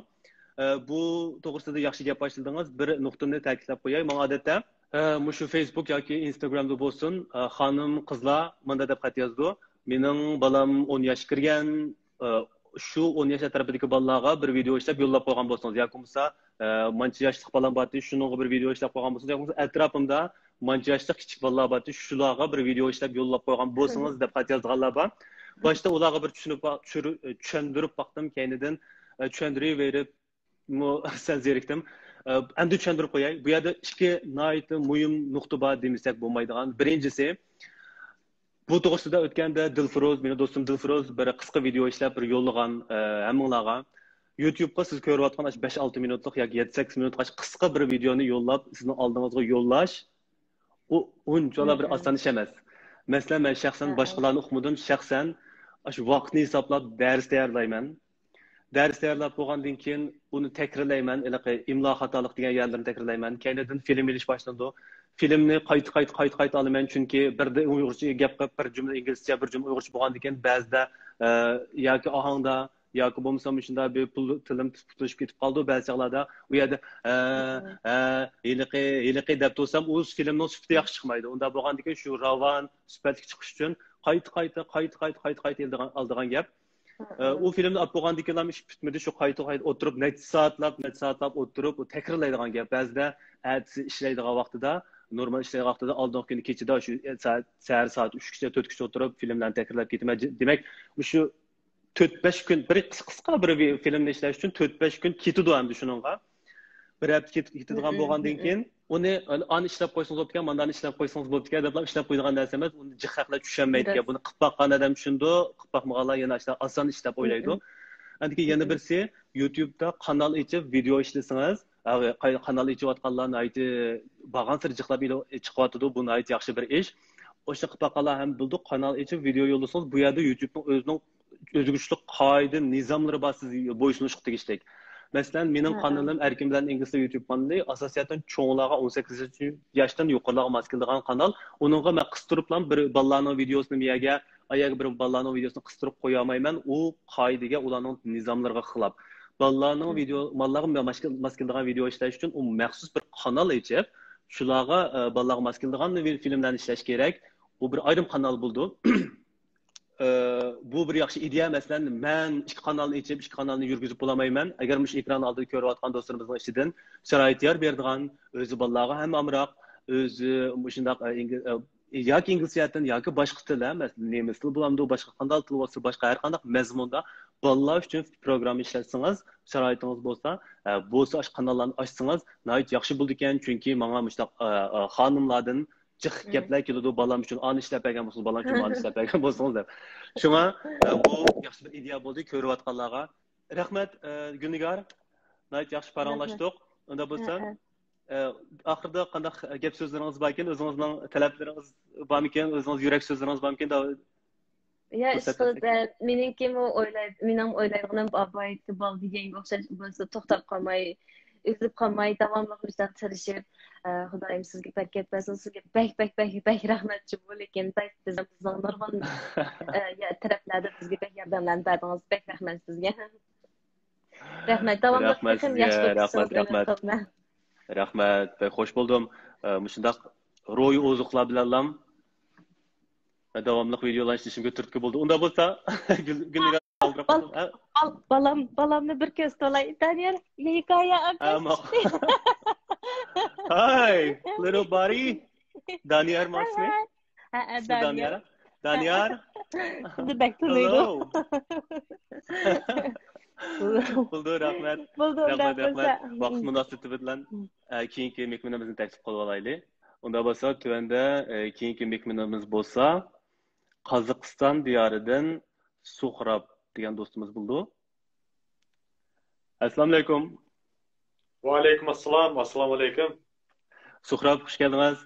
bu to'g'risida yaxshi gap boshdingiz. Bir nuqtani ta'kidlab qo'yay. Men odatda shu Facebook yoki Instagramda bo'lsin, xonim, qizlar menda deb xat yozdi. Mening balam 10 yoshga kirgan, shu 10 yosh atrofidagi bolalarga bir video ishlab yo'llab qo'ygan bo'lsangiz yoki bo'lmasa mancha yoshli bolam bordi, shuningga bir video ishlab qo'ygan bo'lsangiz yoki bo'lmasa atrofimda mancha yoshli kichik bolalar bordi, shularga bir video ishlab yo'llab qo'ygan bo'lsangiz deb xat yozganlar bor. Boshda ularga bir tushuntirib baqdim, keyinidan tushuntirib sen zerikdim. Endi tushuntirib qo'yay. Bu yerda ikki nihoyatda muhim nuqta bor demasak bo'lmaydigan. Birinchisi, bu to'g'risida o'tganda meni do'stim Dilfiroz bir qisqa video ishlab bir yo'llagan hammanglarga. YouTube'ga siz ko'rayotgan 5-6 minutlik yoki 7-8 minutlik qisqa bir videoni yo'llab, sizning oldingizga yo'llash u unchalar bir oson ish emas. Masalan, men shaxsan boshqalarni o'qimadim, shaxsan shu vaqtni hisoblab dars tayyorlayman. Dars tayyorlab bo'lgandan keyin uni takrorlayman, imlo xatolik degan yerlarni takrorlayman. Keyindan film ilish boshlandi. Filmni qayta olaman, chunki birda uyg'urcha gap qilib, bir jumla inglizcha, bir jumla uyg'urcha bo'lgandan keyin ba'zida yoki ohangda yoki bo'lmasa shunda bir tilim tutishib ketib qoldi, ba'zilarda u yerda hiliqi deb tursam, u filmning sifati yaxshi chiqmaydi. Unda bo'lgandan keyin shu ravon sifatli chiqish uchun qayta oldigan gap. U filmni olib bo'lgandan keyin ham ish bitmadi, shu qayta o'tirib necha soatlab o'tirib takrorlaydigan gap. Ba'zida ishlaydigan vaqtida normal ishlaydigan vaqtida oldingi kuni kechida shu soat 3 4 o'tirib filmlarni takrorlab ketaman. Demak, shu 4-5 kun bir qisqa bir filmni ishlash uchun 4-5 kun ketadi hamda shuningga. Bir hafta ketadigan bo'lgandan keyin uni an ishlab qo'ysangiz bo'pti, mandan ishlab qo'ysangiz bo'pti deb ishlab qo'ydigan narsa emas. Uni jihatlar tushunmaydi. Buni qilib boqqan odam tushundi, qilib boqmaganlar yana oson ishlab o'ylaydi. Endi yana birsi YouTube'da kanal ochib video ishlasangiz, kanal ochayotganlarni aytib bag'an sirjiqlab chiqyotdi. Bu ayt yaxshi bir ish. O'sha qilib boqqanlar ham bildi, kanal ochib video yo'llasangiz, bu yerda YouTube'ning o'zining o'zgüçlük qoida nizomlari bor, siz bo'ysunishga tegishli. Masalan, mening kanalim Erkin bilan ingliz YouTube kanalı asosiyatan cho'nglarga 18 yoshdan yuqorilarga mos keladigan kanal. Uningga men qistirib bir bolalarning videosini miyaga, ayaga bir bolalarning videosini qistirib qo'ya olmayman. U qoidaga, ularning nizomlariga xilof. Bolalarning mos keladigan video ishlash uchun u maxsus bir kanal ochib, shularga bolalarga mos keladigan filmlarni ishlash kerak. Bu bir ayrim kanal bo'ldi. Bu bir yaxshi ideya. Masalan, men ikki kanalni ochib, ikki kanalni yurgizib bo'lamayman. Agar mush ekran oldida ko'rayotgan do'stlarimizning ichidan sharoit yor beradigan, o'zi bolalarga ham amroq, o'zi shundaq yoki inglizchadan yoki boshqa tilda, masalan, nemis tili bo'lamdi, boshqa qanday til bo'lsa, boshqa har qanday mazmunda bolalar uchun program ishlatsangiz, sharoitingiz bo'lsa, o'sha kanallarni ochsangiz, nihoyat yaxshi bo'ldi ekan, chunki menga mushtaq xonimlardan jiq gaplar keladi, balam uchun an ishlab bergan bo'lsangiz, balam uchun an ishlab bergan bo'lsangiz deb. Shunga bu yaxshi bir ideya bo'ldi ko'rayotganlarga. Rahmat Gulnigar. Nihoyat yaxshi paranglashdik. Unda bo'lsa, oxirida qanday gap so'zlaringiz bor ekan, o'zingizning talablaringiz bormi ekan, o'zingiz yurak so'zlaringiz bormi ekan? Ya, mening o'ylaydiganim abayt bol deganga o'xshash bo'lsa, to'xtab qolmay, üzülüp kalmayı devamlı bizden çalışıp Xudoyim sizga barkat bersin, sizga bak rahmatchi bo'ling. Bizning nurg'un taraflarda bizga bak yordamlarni berdingiz. Bak rahmat sizga. Rahmat, davomli qilib yaxshi Rahmat, xush bo'ldim. Shundaq ro'y ozuqlar bilan davomli videolar ishlashimga turtki bo'ldi. Unda bo'lsa, Gulnigar balamni bir ko'z to'lay. Daniel, hikoya aka. Hi, little buddy. Daniel masmi? Daniel. Hello. Bo'ldi, rahmat. Bo'ldi, rahmat. Vaqt munosabati bilan keyingi mehmonimizni taklif qilib olaylik. Unda bo'lsa, tuvanda keyingi mehmonimiz bo'lsa, Qozog'iston diyoridan Suhrab degan do'stimiz bo'ldi. Assalomu alaykum. Va alaykum assalom. Assalomu alaykum. Suhrab, xush keldingiz.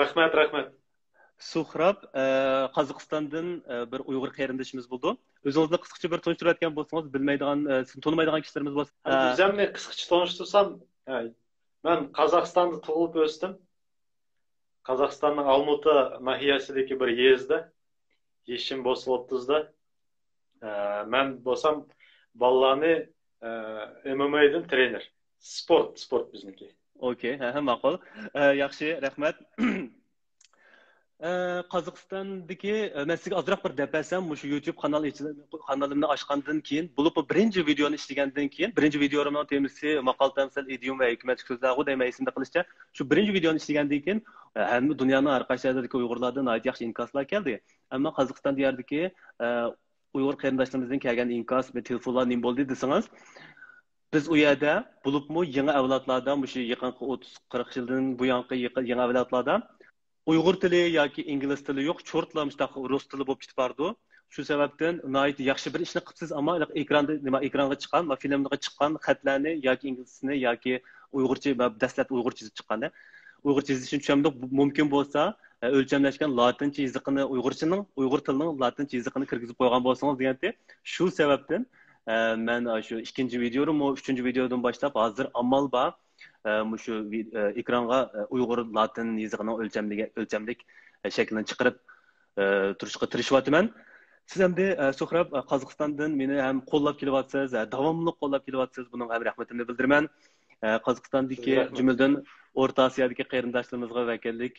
Rahmat, rahmat. Suhrab, Qozog'istondan bir Uyg'ur qarindoshimiz bo'ldi. O'zingizni qisqacha bir tanishtirayotgan bo'lsangiz, bilmaydigan, sizni tanimaydigan kishilarimiz bo'lsa. Bizimni qisqacha tanishtirsam, men Qozog'istonda tug'ilib o'sdim. Qozog'istonning Almuta nahiyasidagi bir yezda, Yeshim bo'lsa 30da. Men bo'lsam bolalarni MMA'dan trener. Sport bizniki. Okey, ma'qul. Yaxshi, rahmat. Qozog'istondagi men sizga ozroq bir deb bersam, shu YouTube kanalimni ochgandan keyin, bo'lib birinchi videoni ishlagandan keyin, birinchi videomning temasi maqol tamsil idiom va hikmat so'zlari deyman esimda qilishcha, shu birinchi videoni ishlagandan keyin hamma dunyoning har qaysi joyidagi Uyg'urlardan yaxshi inkoslar keldi. Ammo Qozog'iston diyordagi Uyg'ur qarindoshlarimizdan kelgan inkos va telefonlar nima bo'ldi desangiz, biz u yerda bo'libmi yangi avlodlardan, shu yaqinqi 30-40 yildan bu yangi yangi avlodlardan Uyg'ur tili yoki ingliz tili yo'q, cho'rtla mustaq rus tili bo'lib ketib bordi. Shu sababdan nihoyat yaxshi bir ishni qilibsiz, ammo ekranga chiqqan, filmga chiqqan xatlarni yoki inglizcani yoki Uyg'urcha dastlab Uyg'urcha yozib chiqqanda, Uyg'urcha yozishni tushundim, mumkin bo'lsa o'lchamlashgan latincha yoziqini Uyg'ur tilining latincha yoziqini kirgizib qo'ygan bo'lsangiz deganda, shu sababdan men shu ikkinchi videomi, uchinchi videodan boshlab hozir amal bor shu ekranga Uyg'ur latin yoziqining o'lchamlik shaklini chiqarib turishga tirishyapman. Siz hamda Suhrab Qozog'istondan meni ham qo'llab kelyapsiz, davomli qo'llab kelyapsiz. Buning ham rahmatimni bildiraman. Qozog'istondagi jumladan O'rta Osiyodagi qarindoshlarimizga vakillik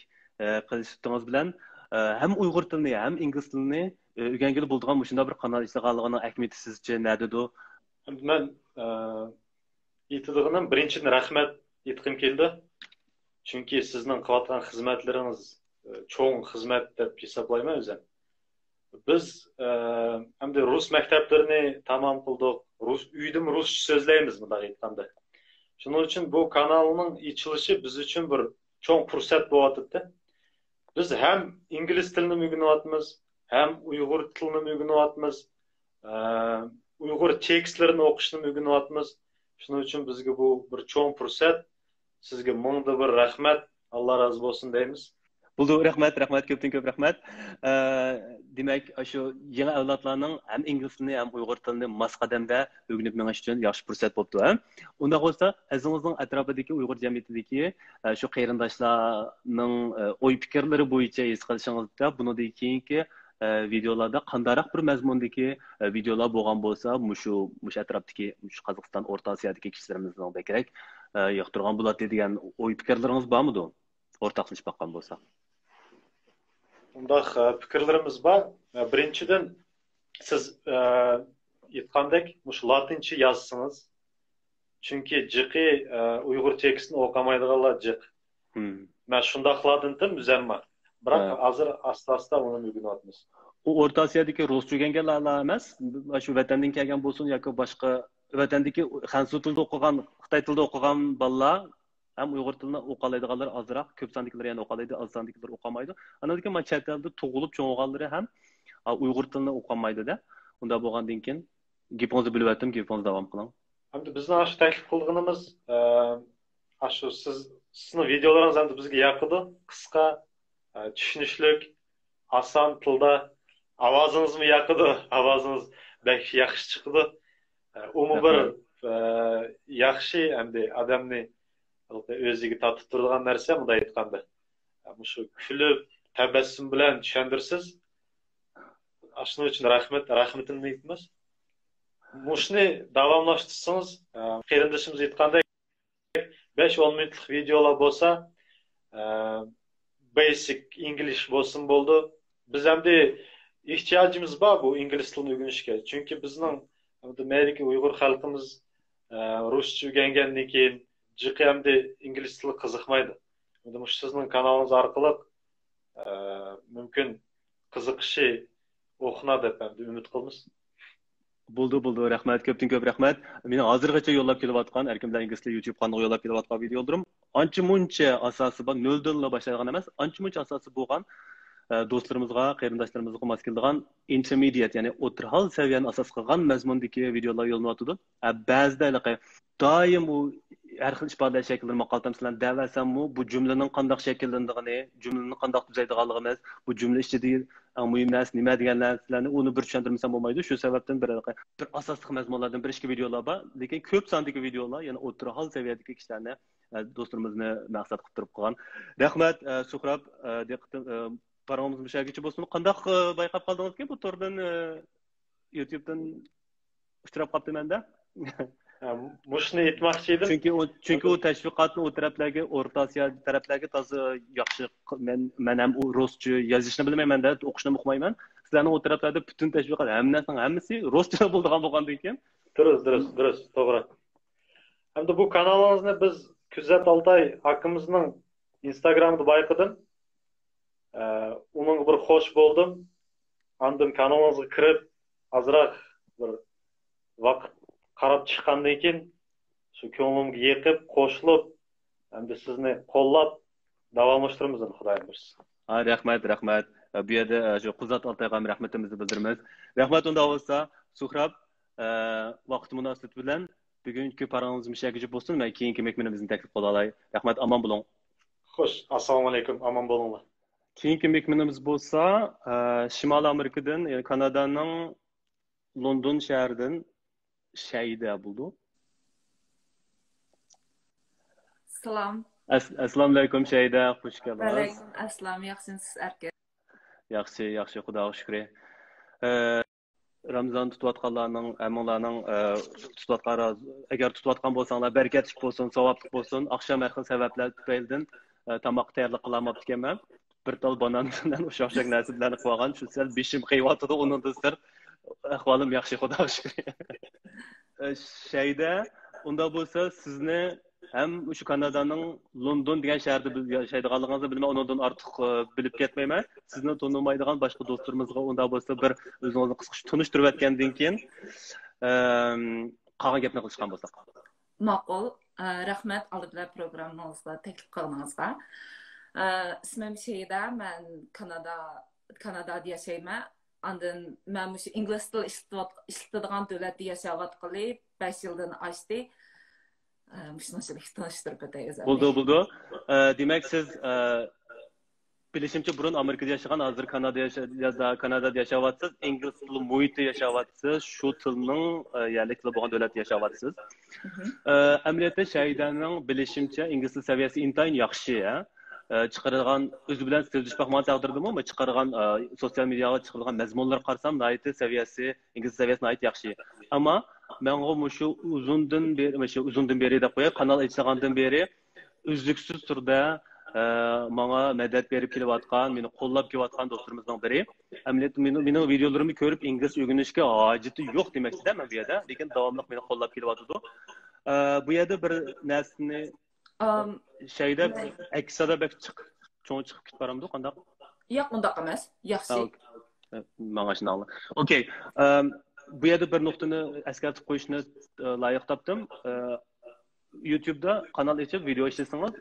qilishingiz bilan ham Uyg'ur tilini, ham ingliz tilini o'rgangili bo'lgan shunday bir kanal ishlaganligining ahamiyati sizcha nimadir? Men aytadiganim birinchidan rahmat aytgim keldi. Chunki sizning qilayotgan xizmatlaringiz cho'ng xizmat deb hisoblayman o'zim. Biz hamda rus maktablarini tamom qildik. Uyda ruscha so'zlaymiz bunday aytganda. Shuning uchun bu kanalning ochilishi biz uchun bir cho'ng fursat bo'lyapti. Biz ham ingliz tilini o'rganyapmiz, ham Uyg'ur tilini o'rganyapmiz, Uyg'ur tekstlarini o'qishni o'rganyapmiz. Shuning uchun bizga bu bir cho'ng fursat. Sizga mingda bir rahmat, Alloh rozi bo'lsin deymiz. Bo'ldi, rahmat, ko'pdan ko'p rahmat. Demak, shu yangi avlodlarning ham ingliz tilini, ham Uyg'ur tilini mas qadamda o'rganib menish uchun yaxshi fursat bo'libdi. Unda bo'lsa, o'zingizning atrofidagi Uyg'ur jamiyatidagi shu qarindoshlarning o'y fikrlari bo'yicha his qilishingizda bundan keyingi videolarda qandayroq bir mazmundagi videolar bo'lgan bo'lsa, shu atrofdagi Qozog'iston, O'rta Osiyodagi kishilarimizning bekrak yoqtirgan bo'ladi degan o'y fikrlaringiz bormi? O'rtoqlashib baqqan bo'lsa. Undaq fikrlarimiz bor. Birinchidan siz aytgandek, shu latincha yozsangiz, chunki jiqi Uyg'ur tekstini o'qimaydiganlar jiq. Men shundaqlardan o'zimman. Biroq hozir asta-asta uni o'rganyapmiz. U O'rta Osiyodagi ruscha o'rganganlar emas, shu vatandan kelgan bo'lsin yoki boshqa vatandagi Xansu tilida o'qigan, Xitoy tilida o'qigan bolalar ham Uyg'ur tilini o'qiydiganlar ozroq, ko'p sondagilar yana o'qiydi, oz sondagilar o'qimaydi. Anadagi men chet elda tug'ilib cho'g'alganlari ham Uyg'ur tilini o'qimaydi-da. Unda bo'lgandan keyin gapingizni bilib o'tdim, gapingizni davom qiling. Hamda bizning shu taklif qilganimiz shu sizning videolaringiz ham bizga yoqdi, qisqa, tushunishlik, oson tilda. Ovozingizmi yoqdi, ovozingiz bek yaxshi chiqdi. Umuman bir yaxshi hamda odamni o'ziga tortib turadigan narsa bunday aytganda. Shu kulib, tabassum bilan tushundirsiz. Shuning uchun rahmatimni aytamiz. Mushni davomlashtirsangiz, qarindoshimiz aytgandek 5-10 minutlik videolar bo'lsa, basic English bo'lsin bo'ldi. Biz hamda ehtiyojimiz bor bu ingliz tilini o'rganishga. Chunki bizning Amerika Uyg'ur xalqimiz ruscha o'rgangandan keyin jiqamda ingliz tili qiziqmaydi. Unda sizning kanalingiz orqali mumkin qiziqishi o'qinadi deb umid qilamiz. Bo'ldi, rahmat, ko'pdan ko'p rahmat. Meni hozirgacha yo'llab kelayotgan, erkimlar ingliz tili YouTube kanaliga yo'llab kelayotgan videolarim ancha muncha asosi bor, noldan boshlangan emas, ancha muncha asosi bo'lgan do'stlarimizga, qarindoshlarimizga mos keladigan intermediate, ya'ni o'rta saviyani asos qilgan mazmundagi videolar yo'llanadi. Ba'zida doim u har xil ifodalash shaklini maqoltam sizlarni da'vasammi, bu jumlaning qanday shakllanganligini, jumlaning qanday tuzaydiganligini, bu jumla ichida muhim narsa nima deganlarni uni bir tushuntirmasam bo'lmaydi. Shu sababdan bir asosiy mazmunlardan bir ikki videolar bor, lekin ko'p sondagi videolar, ya'ni o'rta saviyadagi kishilarni do'stlarimizni maqsad qilib turib qolgan. Rahmat, Suhrab, paramız müşahidiçi bolsun. Qandaq bayqab qaldınız ki bu tordan YouTube'dan iştirap qaptı mende? Muşni aytmoqchi edim. Çünkü o təşviqatni o tərəflərə, Orta Asiya tərəflərə tazı yaxşı mən həm rusca yazışını bilməyəm də, oxuşunu oxumayman. Sizlərin o tərəflərdə bütün təşviqat həmmisi rusca bolğandan ekan. Dürüst, to'g'ri. Hamda bu kanalimizni biz Kuzat Altay hakkımızın Instagram'da bayqadim. Onun bir hoş buldum. Andım kanalınızga kirib, azroq bir vaqt qarab chiqqandan keyin shu ko'nglimga yeqib, qo'shilib, hamda sizni qo'llab davomlashtiramiz, Xudoyim bersin. Rahmat. Bu yerda shu Quzat Altayga rahmatimizni bildiramiz. Rahmat unda bo'lsa, Suhrab, vaqt munosabati bilan bugungi parangiz mushagichi bo'lsin. Men keyingi mehmonimizni taklif qila olay. Rahmat, omon bo'ling. Xo'sh, assalomu alaykum, omon bo'linglar. Keyingi mehmonimiz bo'lsa, Shimoliy Amerikadan, ya'ni Kanadaning London shahridan Shayda bo'ldi. Assalomu alaykum Shayda, xush kelibsiz. Alaykum assalom, yaxshimisiz aka? Yaxshi, Xudoga shukr. Ramazon tutayotganlarning, hammalarning tutayotgan, agar tutayotgan bo'lsanglar, barakatli bo'lsin, savobli bo'lsin. Oqshom har xil sabablar tufaylidan tomoq tayyorlab qilolmabdi ekanman. Bir tal banan bilan o'sha narsa bilan qilib olgan, shu sal beshim qiyvatida undan sir ahvolim yaxshi, Xudoga shukr. Shayda, unda bo'lsa sizni ham o'sha Kanadaning London degan shaharda yashaydiganligingizni bilmay, undan ortiq bilib ketmayman. Sizni tonimaydigan boshqa do'stlarimizga unda bo'lsa bir o'zingizni qisqacha tunishtirib o'tgandan keyin qolgan gapni qilishgan bo'lsak. Ma'qul, rahmat oldilar programmamizga taklif qilganingizga. İsmim Shayda, men Kanadada yaşayman. Ondan men shu ingliz tili ishlatadigan davlatda yashayotganli 5 yildan oshdi. Shunchalik tanishtirib o'taysiz. Bo'ldi. Demak siz bilishimcha burun Amerikada yashagan, hozir Kanadada yashayapsiz, ingliz tili muhitida yashayapsiz, shu tilning yerlik tili bo'lgan davlatda yashayapsiz. Amaliyotda Shaydaning bilishimcha ingliz tili saviyasi intayin yaxshi, chiqargan o'zi bilan so'zlash baxmal taqdirdimi, ama chiqargan sosyal mediaga chiqargan mazmunlar qarsam, nayt saviyasi, ingliz saviyasi nayt yaxshi. Ama men shu uzundan beri deb qo'yay, kanal açılgandan beri uzluksiz turda bana medet berip kelayotgan, meni qo'llab kelayotgan do'stlarimizdan biri. Amaliyotda mening videolarimni ko'rib ingliz o'rganishga hojati yo'q demoqchiman men bu yerda, lekin davomli meni qo'llab kelyapti. Bu yerda bir narsani Shayda aksada bek cho'ng chiqib ketib boramdi, qanday? Yo'q, undaq emas. Yaxshi. Menga shunday. Okay. Bu yerda bir nuqtani eskartib qo'yishni loyiq topdim. YouTube'da kanal açıp video işlesingiz,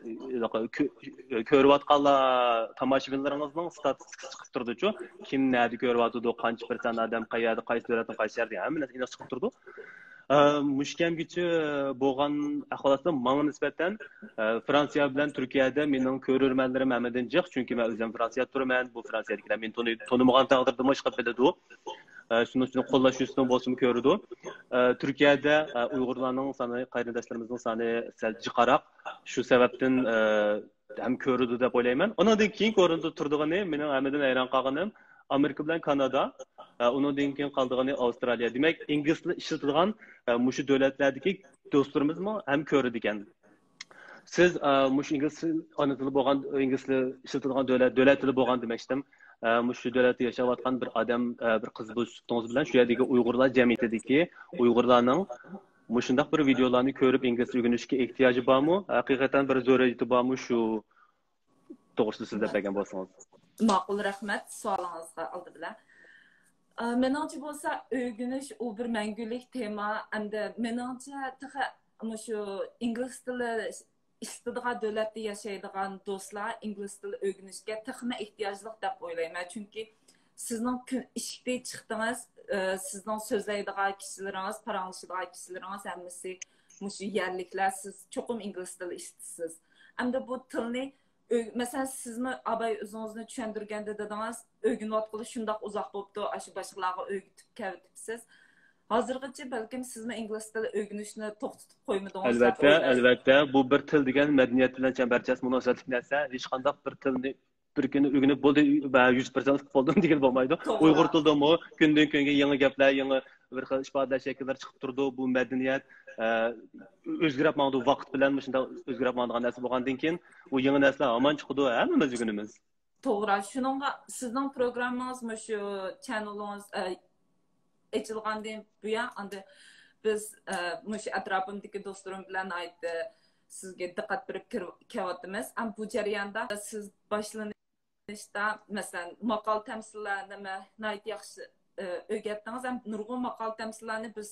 ko'rayotganlar tomoshabinlaringizning statistikasi chiqib turdi-ku. Kim nerede ko'ryapti, qancha % odam qayerda, qaysi davlatdan qaysi yerda, hamma narsa chiqib turdi. Mushkamgacha bo'lgan ahvolda menga nisbatan Fransiya bilan Turkiyada mening ko'rurmanlarim hammadan jiq, chunki men o'zim Fransiyada turaman. Bu Fransiyadagilar meni tonimagan taqdirda boshqa biladi. Şunu qo'llash ustidan bo'lsin ko'rdi. Turkiyada Uyg'urlarning soni, qarindoshlarimizning soni sal jiqaroq. Shu sababdan ham ko'rdi deb o'ylayman. Undan keyin ko'rinib turdigani mening hammadan hayron qolganim Amerika bilan Kanada, undan keyin qoldigani Avstraliya. Demak, ingliz tili ishlatilgan mushu davlatlardagi do'stlarimizmi ham ko'rdi ekan. Siz mush ingliz ana tili bo'lgan, ingliz tili ishlatilgan davlat tili bo'lgan demoqchidim. Mushu davlatda yashayotgan bir odam, bir qiz bo'lsangiz bilan shu yerdagi Uyg'urlar jamiyatidagi Uyg'urlarning mushundaq bir videolarni ko'rib ingliz o'rganishga ehtiyoji bormi? Haqiqatan bir zarurati bormi shu to'g'risida siz deb bergan bo'lsangiz. Ma'qul, rahmat savolingizga oldi bilan. Menimcha bo'lsa, o'rganish u bir mangulik tema, hamda menimcha shu ingliz tili istediği devlette yaşaydigan dostlar İngiliz dili öğrenişke tıxma ihtiyaclıq dep oylayman. Çünkü sizin işikde çıktığınız, sizin sözleydiği kişileriniz, paranlaşıdiği kişileriniz hemmisi muşu yerlikler, siz çokum İngiliz dili işitsiniz. Hem de bu tilni mesela siz mi abay özünüzü düşündürgende dediniz, öğünüvatqılı şundaq uzaq bolupdu, aşı başqalarga öğütüp kevitipsiz. Hazırgıca belki siz mi İngiliz dili öğrenişini to'xtatib qo'ymadingiz. Albatta, bu bir til degan madaniyat bilan chambarchas munosabatli narsa. Hech qanday bir tilni bir kuni o'rganib bo'ldi va 100% qildim degan bo'lmaydi. Uyg'ur tilidami kundan kunga yangi gaplar, yangi bir xil ifodalash shakllari chiqib turdi. Bu madaniyat o'zgarib maqdi vaqt bilan shunday o'zgarib maqdigan narsa bo'lgandan keyin u yangi narsalar hamon chiqdi, hammamiz o'rganamiz. To'g'ri. Shuningga sizning programmangiz shu channelingiz açılgandan buyon anda biz mush atrofimdagi do'stlarim bilan aytdi sizga diqqat berib kelyapmiz. Am bu jarayonda siz boshlanishda masalan maqol tamsillarni nayt yaxshi o'rgatdingiz. Ham nurg'un maqol tamsillarni biz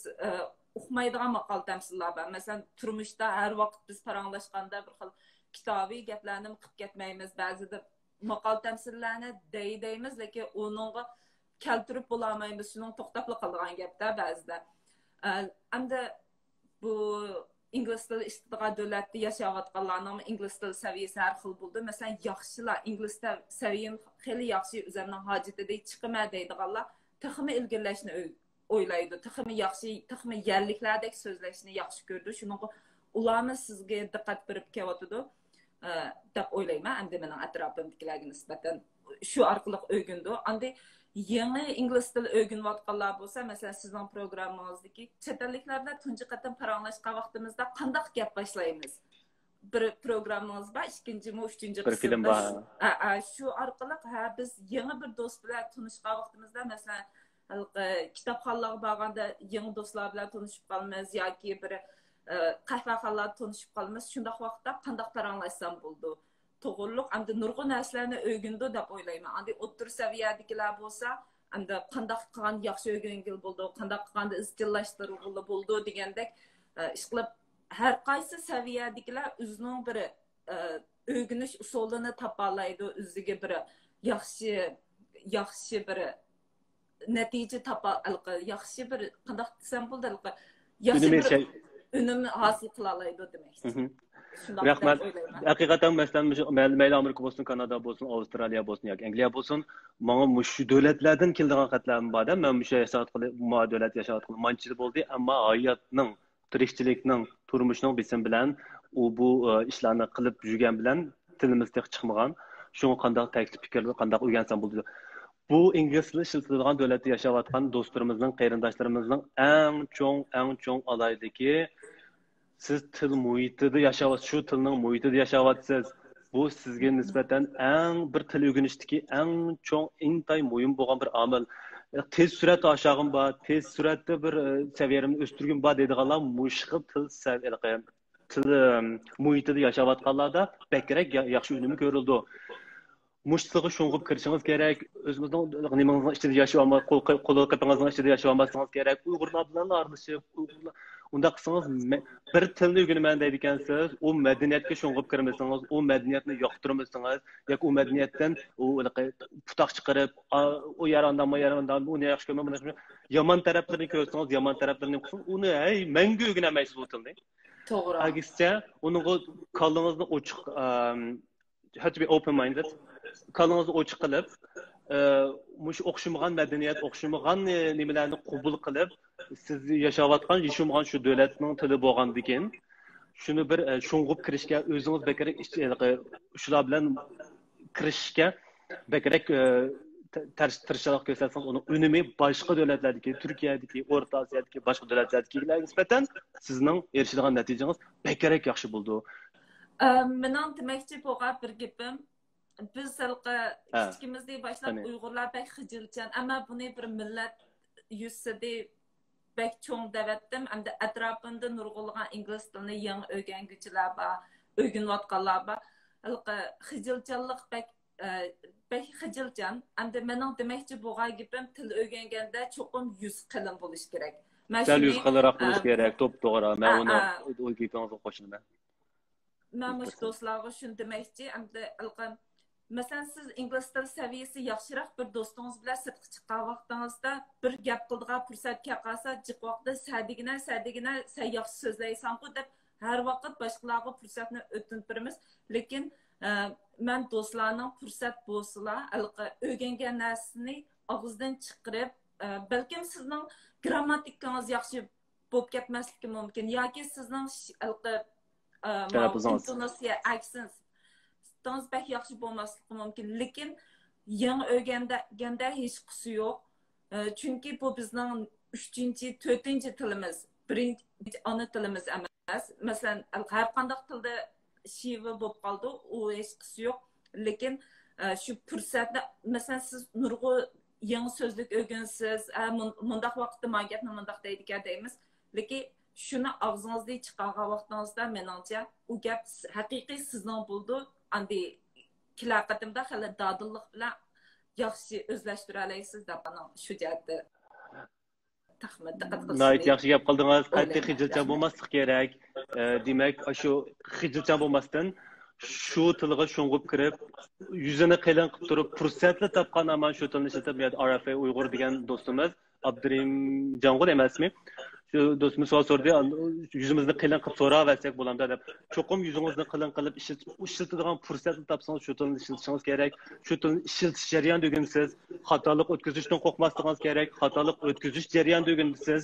o'qimaydigan maqol tamsillar bor. Masalan turmushda har vaqt biz paranglashganda bir xil kitobiy gaplarni qilib ketmaymiz. Ba'zida maqol tamsillarni deymiz, lekin uningga keltirib bulamaymiz. Şunun to'xtabli qolgan gapda ba'zida. Hamda bu ingliz tili istidigan davlatda yashayotganlarning ingliz tili saviyasi har xil bo'ldi. Masalan, yaxshilar ingliz tili saviyam xeyli yaxshi o'zlarining hojatida chiqma deydiganlar texmi ilgirlashni o'ylaydi. Texmi yaxshi, texmi yerliklardek so'zlashni yaxshi ko'rdi. Shuning ularni sizga diqqat berib kelyotdi deb o'ylayman. Endi mening atrofimdagilarga nisbatan shu orqali o'rgandi. Endi yangi ingliz tili o'rganayotganlar bo'lsa, masalan, sizning programmangizdagi chet elliklar bilan tunji qatam paranglashgan vaqtimizda qanday gap boshlaymiz? Bir programmangiz bor, ikkinchimi, uchinchi qismda shu orqali biz yangi bir do'st bilan tanishgan vaqtimizda, masalan, kitobxonlarga borganda yangi do'stlar bilan tanishib qolamiz yoki bir qahvaxonlarda tanishib qolamiz. Shunday vaqtda qanday paranglashsam bo'ldi? To'g'riliq, endi nurg'un narsalarni o'rgandi deb o'ylayman. Endi o'rta saviyadagilar bo'lsa, endi qanday qilgan yaxshi o'rgangil bo'ldi, qanday qilganda izchillashtirib bo'ldi degandek ish qilib har qaysi saviyadagilar o'zining bir o'rganish usulini topalaydi, o'ziga bir yaxshi bir natija yaxshi bir qanday desam bo'ldi, yaxshi bir unum hosil qila oladi demak. Rahmat. Haqiqatan mesela mayli Amerika bo'lsin, Kanada bo'lsin, Avstraliya bo'lsin yoki Angliya bo'lsin, menga shu davlatlardan keladigan xatlarim bor. Men shu davlat yashayotgan manchili bo'ldi, ammo hayotning, tirikchilikning, turmushning bisim bilan bu ishlarni qilib yurgan bilan tilimiz tek chiqmagan. Shuni qanday taklif fikrni qanday o'rgansam bo'ldi. Bu ingliz tili ishlatadigan davlatda yashayotgan do'stlarimizning, qarindoshlarimizning eng cho'ng alaydiki siz til muhitida yashayapsiz, shu tilning muhitida yashayapsiz. Bu sizga nisbatan eng bir til o'rganishdagi eng cho'ng, intay muhim bo'lgan bir omil. Tez suratda oshag'im bor, tez suratda bir saviyamni o'stirgim bor deydiganlar mushqi til muhitida yashayotganlarda bakrak yaxshi unumi ko'rildi. Mushtiga sho'ng'ib kirishingiz kerak. O'zimizning nimangizning ichida yashayolmay, qo'l-qo'lingizning ichida yashayolmasangiz kerak. Uyg'urlar bilan aralashib, unda qilsangiz bir tilni o'rganaman deydigansiz, u madaniyatga sho'ng'ib kirmasangiz, u madaniyatni yoqtirmasangiz, yoki u madaniyatdan putoq chiqarib, u yarondan, uni yaxshi ko'rmayman, yomon taraflarini ko'rsangiz, yomon taraflarini qilsangiz, uni mangu o'rganamaysiz bu tilni. To'g'ri. Agischa, uni qo'lingizni ochiq, have to be open minded. Qo'lingizni ochiq qilib, mush o'xshamagan madaniyat, o'xshamagan nimalarni qabul qilib, siz yashayotgan, yashamagan shu davlatning tili bo'lgandikin, shuni bir sho'ng'ib kirishga, o'zingiz bakarak shular bilan kirishga bakarak tirishchilik ko'rsatsangiz, uni unumi boshqa davlatlardagi, Turkiyadagi, O'rta Osiyodagi, boshqa davlatlardagilarga nisbatan sizning erishadigan natijangiz bakarak yaxshi bo'ldi. Mening demoqchi bo'lgan bir gapim, biz kichikimizdan boshlab Uyg'urlar bek xijilchan, ammo buni bir millat yuzsida bek cho'ng davatdim. Hamda atrofimda nurg'ulg'an ingliz tilini yangi o'rganguchilar bor, o'rganayotganlar bor. Xijilchanlik bek xijilchan. Hamda mening demoqchi bo'lgan gapim, til o'rganganda cho'qim yuz qilin bo'lish kerak. Sal yuz qilroq bo'lish kerak, to'p to'g'ri. Men uni o'z gapingizga qo'shilaman. ben bu dostlarga şunu demekçi, mesela siz ingliz tili seviyesi yaxshiroq bir do'stingiz bilan sirtqa chiqqan vaqtingizda bir gap qildigan fursat kelib qolsa, jiq vaqtda sadigina sen yaxshi so'zlaysan-ku deb har vaqt boshqalarga fursatni o'tinib turamiz. Lekin men do'stlarning fursat bo'lsalar, o'rgangan narsani og'izdan chiqarib, balkim sizning grammatikangiz yaxshi bo'lib ketmasligi mumkin yoki sizning intonatsiya, accent Dans pek yaxşı olmaslığı mümkün. Lekin yangi öğrengende hiç qısı yok. Çünkü bu bizning 3-chi, 4-chi tilimiz, birinchi ana tilimiz emas. Masalan, har qanday tilda shiva bo'lib qoldi, u hech qısı yok. Lekin shu fursatda masalan siz nurg'u yangi so'zlik o'rgansiz, mundaq vaqtda men gapni mundaq deydigan deymiz. Lekin shuni og'zingizdan chiqargan vaqtingizda meningcha u gap haqiqiy sizning bo'ldi. Andi kilaqatimda hali dadillik bilan yaxshi o'zlashtira olasiz deb ana shu jihatda taxmin qildim. Nayt yaxshi gap qildingiz. Qattiq xijilchan bo'lmaslik kerak. Demak, shu xijilchan bo'lmasdan shu tilga sho'ng'ib kirib, yuzini qalin qilib turib, fursatni topgan aman shu tilni ishlatib, RFA Uyg'ur degan do'stimiz Abdurim Jang'ur emasmi? Şu do'stimiz savol so'radi, yuzimizni qalin qilib so'raversak bo'lamda deb. Cho'qim yuzingizni qalin qilib ishlatadigan fursatni topsangiz, shu tilni ishlatishingiz kerak. Shu tilni ishlatish jarayonida o'rganasiz. Xatolik o'tkazishdan qo'rqmasligingiz kerak. Xatolik o'tkazish jarayonida o'rganasiz.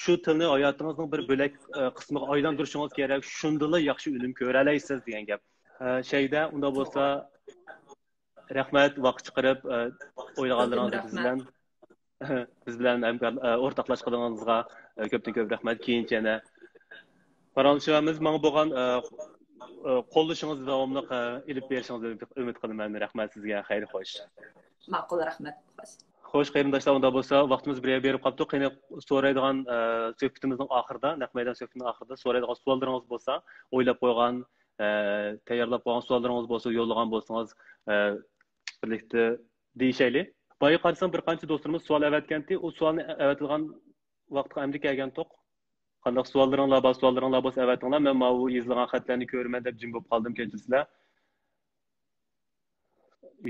Shu tilni hayotingizning bir bo'lak qismiga aylantirishingiz kerak. Shundala yaxshi o'lim ko'ra olasiz degan gap. Şeyda unda bo'lsa rahmat vaqt chiqarib o'ylaganlaringiz biz bilan o'rtoqlashganingizga ko'pdan ko'p rahmat. Keyincha yana paranchamiz menga bo'lgan qo'llashingizni davomli ilib berishingizni umid qilaman. Rahmat sizga. Xayr xo'sh. Ma'qul, rahmat. Xo'sh, qarindoshlar, unda bo'lsa vaqtimiz bir berib qolibdi. Qani so'raydigan suhbatimizning oxirida, naq maydon suhbatining oxirida so'raydigan savollaringiz bo'lsa, o'ylab qo'ygan, tayyorlab qo'ygan savollaringiz bo'lsa, yo'llagan bo'lsangiz, birlikda deyishaylik. Boya qarasam bir qancha do'stlarimiz savol avatganti, u savolni avatilgan vaqtga endi kelgan to'q. Qanday savollaringlar bo'lsa avatinglar. Men bu yozilgan xatlarni ko'raman deb jim bo'lib qoldim, kechirsizlar.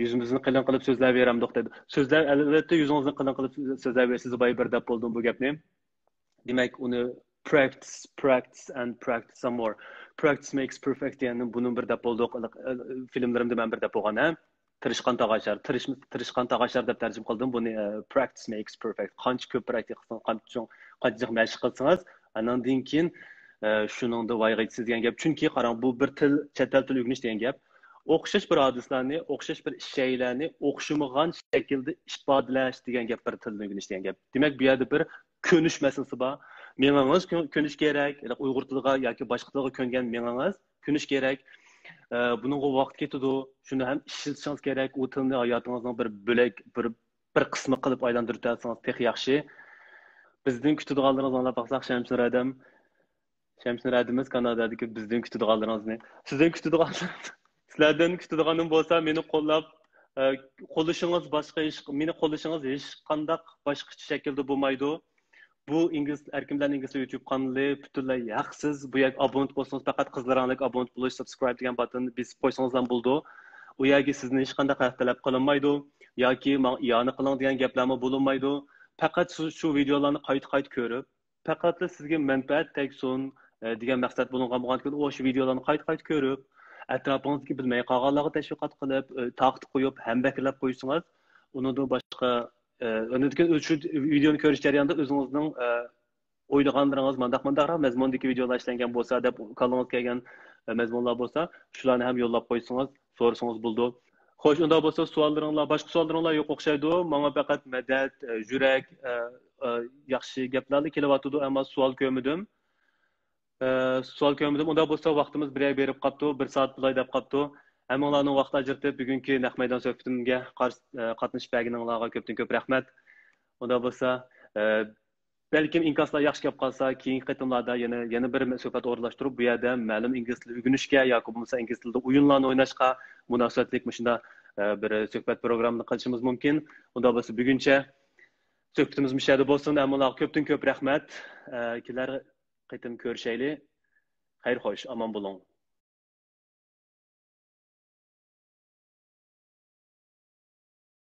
Yüzümüzün qalin qilib so'zlab beramdiq dedi. So'zlar albatta yuzingizni qalin qilib so'zlab bersiz boya bir deb bo'ldim bu gapni. Demak, uni practice and practice some more. Practice makes perfect yani bunun bir deb bo'ldik. Filmlarimda men bir deb bo'lgan ham. Tirishqan tag'ashar deb tarjima qildim. Buni practice makes perfect. Qancha ko'p praktika qilsangiz, qancha mashq qilsangiz, andan keyin shuningda voyag'aysiz degan gap. Chunki qarang, bu bir til, chet el til o'rganish degan gap. O'xshash bir hadislarni, o'xshash bir shaylarni o'xshamagan shaklda ifodalash degan gap bir tilni o'rganish degan gap. Demak, bu yerda bir ko'nish masalasi bor. Menangiz ko'nish kerak, Uyg'ur tiliga yoki boshqa tilga ko'ngan menangiz ko'nish kerak. Buningga vaqt ketadi. Shuni ham ishlatishingiz kerak. U tilni hayotingizning bir bo'lak, bir qismi qilib aylantirib tursangiz pek yaxshi. Bizning kutadiganlaringizni baqsaq Shamsin Radimiz Kanadadagi bizning kutadiganlarimizni. Sizdan kutadiganlaringiz sizlardan kutadiganim bo'lsa, meni qo'llab qo'llashingiz boshqa ish, meni qo'llashingiz hech qanday boshqacha shaklda bo'lmaydi. Bu ingliz erkimlarning ingliz YouTube kanali butunlay haqsiz. Bu yer abonent bo'lsangiz faqat qizlaringlik abonent bo'lish, subscribe degan butonni besib qo'ysangiz ham bo'ldi. U yerga sizni hech qanday talab qilinmaydi yoki iyona qiling degan gaplarmi bo'linmaydi. Faqat shu videolarni qayta ko'rib, faqat sizga manfaat tegsin degan maqsad bo'lingan bo'lgan. O shu videolarni qayta ko'rib, atrofingizga bilmay qolganlarga tashviqot qilib, taqib qo'yib, hambakilab qo'ysangiz, undan boshqa shu videoni ko'rish jarayonida o'zingizning o'ylaganlaringiz mandaq mazmundagi videolar ishlangan bo'lsa deb qo'lingizga kelgan mazmunlar bo'lsa, shularni ham yo'llab qo'ysangiz, so'rasangiz bo'ldi. Xo'sh, unda bo'lsa boshqa savollaringlar yo'q o'xshaydi. Menga faqat madad, yurak, yaxshi gaplarni kelyapti, ammo savol ko'rmadim. Unda bo'lsa vaqtimiz bir berib qolibdi, 1 soat bo'lay deb qolibdi. Hammalarning vaqt ajratib bugungi naq maydon suhbatimga qatnashib berganinglarga ko'pdan ko'p rahmat. Unda bo'lsa, balkim inkaslar yaxshi kelib qolsa, keyingi qatimlarda yana bir suhbat o'rnashtirib, bu yerda ma'lum ingliz tili o'rganishga yoki bo'lmasa ingliz tilida o'yinlarni o'ynashga munosabatlik shunda bir suhbat programmani qilishimiz mumkin. Unda bo'lsa buguncha suhbatimiz mishada bo'lsin. Hammalarga ko'pdan ko'p rahmat. Kelar qatim ko'rishaylik. Xayr xo'sh, omon bo'ling.